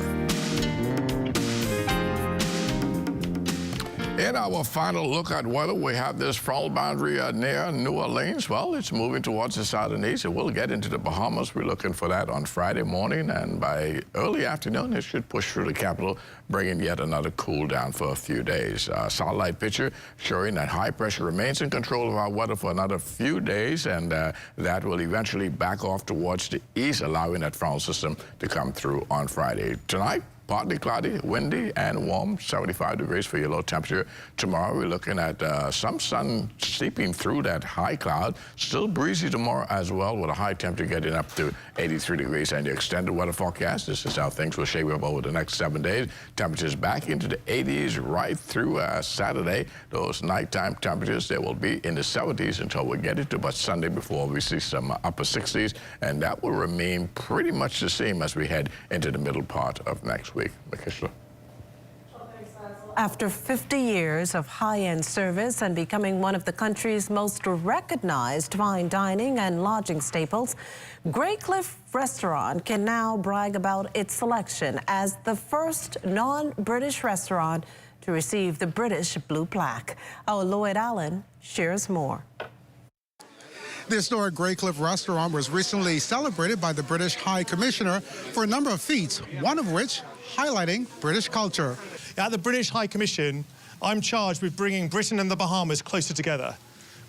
In our final look at weather, we have this frontal boundary near New Orleans. Well, it's moving towards the southeast. It will get into the Bahamas. We're looking for that on Friday morning, and by early afternoon, it should push through the capital, bringing yet another cool down for a few days. Satellite picture showing that high pressure remains in control of our weather for another few days, and that will eventually back off towards the east, allowing that frontal system to come through on Friday. Tonight, partly cloudy, windy, and warm, 75 degrees for your low temperature. Tomorrow, we're looking at some sun seeping through that high cloud. Still breezy tomorrow as well, with a high temperature getting up to 83 degrees. And the extended weather forecast, this is how things will shape up over the next 7 days. Temperatures back into the 80s right through Saturday. Those nighttime temperatures, they will be in the 70s until we get into about Sunday before we see some upper 60s. And that will remain pretty much the same as we head into the middle part of next week. Makishla. After 50 years of high-end service and becoming one of the country's most recognized fine dining and lodging staples, Graycliff Restaurant can now brag about its selection as the first non-British restaurant to receive the British Blue Plaque. Our Lloyd Allen shares more. The historic Graycliff restaurant was recently celebrated by the British High Commissioner for a number of feats, one of which highlighting British culture. At the British High Commission, I'm charged with bringing Britain and the Bahamas closer together.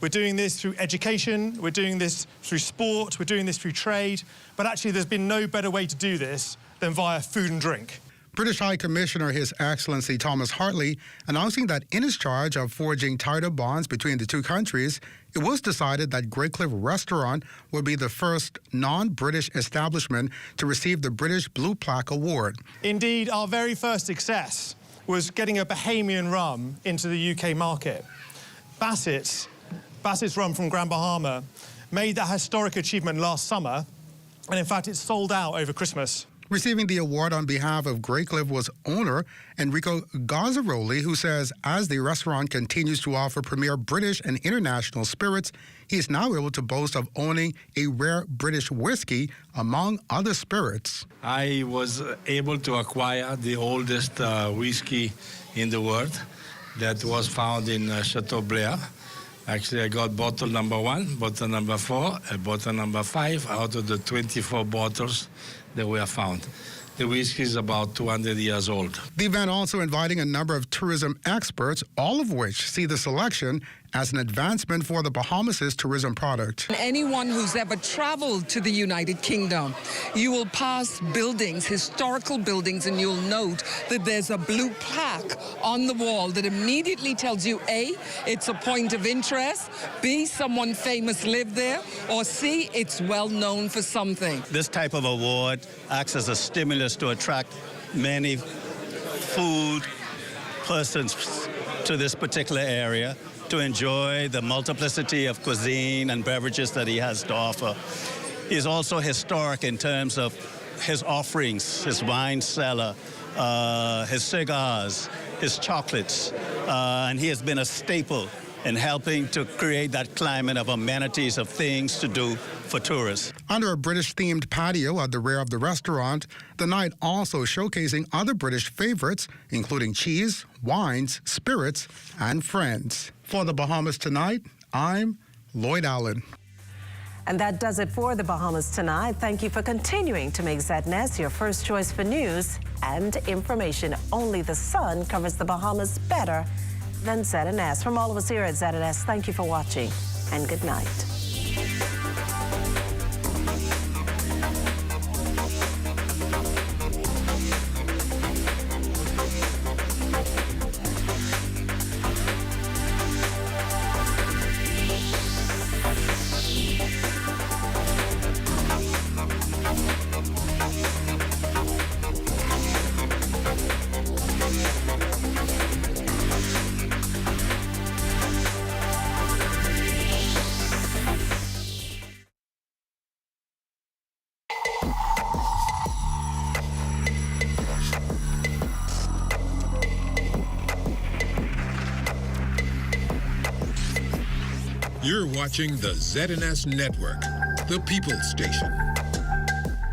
We're doing this through education, we're doing this through sport, we're doing this through trade, but actually there's been no better way to do this than via food and drink. British High Commissioner His Excellency Thomas Hartley announcing that in his charge of forging tighter bonds between the two countries, it was decided that Graycliff Restaurant would be the first non-British establishment to receive the British Blue Plaque Award. Indeed, our very first success was getting a Bahamian rum into the UK market. Bassett's rum from Grand Bahama made that historic achievement last summer, and in fact, it sold out over Christmas. Receiving the award on behalf of Graycliff was owner Enrico Gazzaroli, who says as the restaurant continues to offer premier British and international spirits, he is now able to boast of owning a rare British whiskey, among other spirits. I was able to acquire the oldest whiskey in the world that was found in Chateau Blair. Actually, I got bottle number 1, bottle number 4, and bottle number 5 out of the 24 bottles that were found. The whiskey is about 200 years old. The event also inviting a number of tourism experts, all of which see the selection as an advancement for the Bahamas' tourism product. Anyone who's ever traveled to the United Kingdom, you will pass buildings, historical buildings, and you'll note that there's a blue plaque on the wall that immediately tells you, A, it's a point of interest, B, someone famous lived there, or C, it's well known for something. This type of award acts as a stimulus to attract many food persons to this particular area to enjoy the multiplicity of cuisine and beverages that he has to offer. He's also historic in terms of his offerings, his wine cellar, his cigars, his chocolates, and he has been a staple in helping to create that climate of amenities, of things to do for tourists. Under a British-themed patio at the rear of the restaurant, the night also showcasing other British favorites, including cheese, wines, spirits, and friends. For the Bahamas Tonight, I'm Lloyd Allen. And that does it for the Bahamas Tonight. Thank you for continuing to make ZNS your first choice for news and information. Only the sun covers the Bahamas better than ZNS. From all of us here at ZNS, thank you for watching and good night. You're watching the ZNS Network, the People's Station.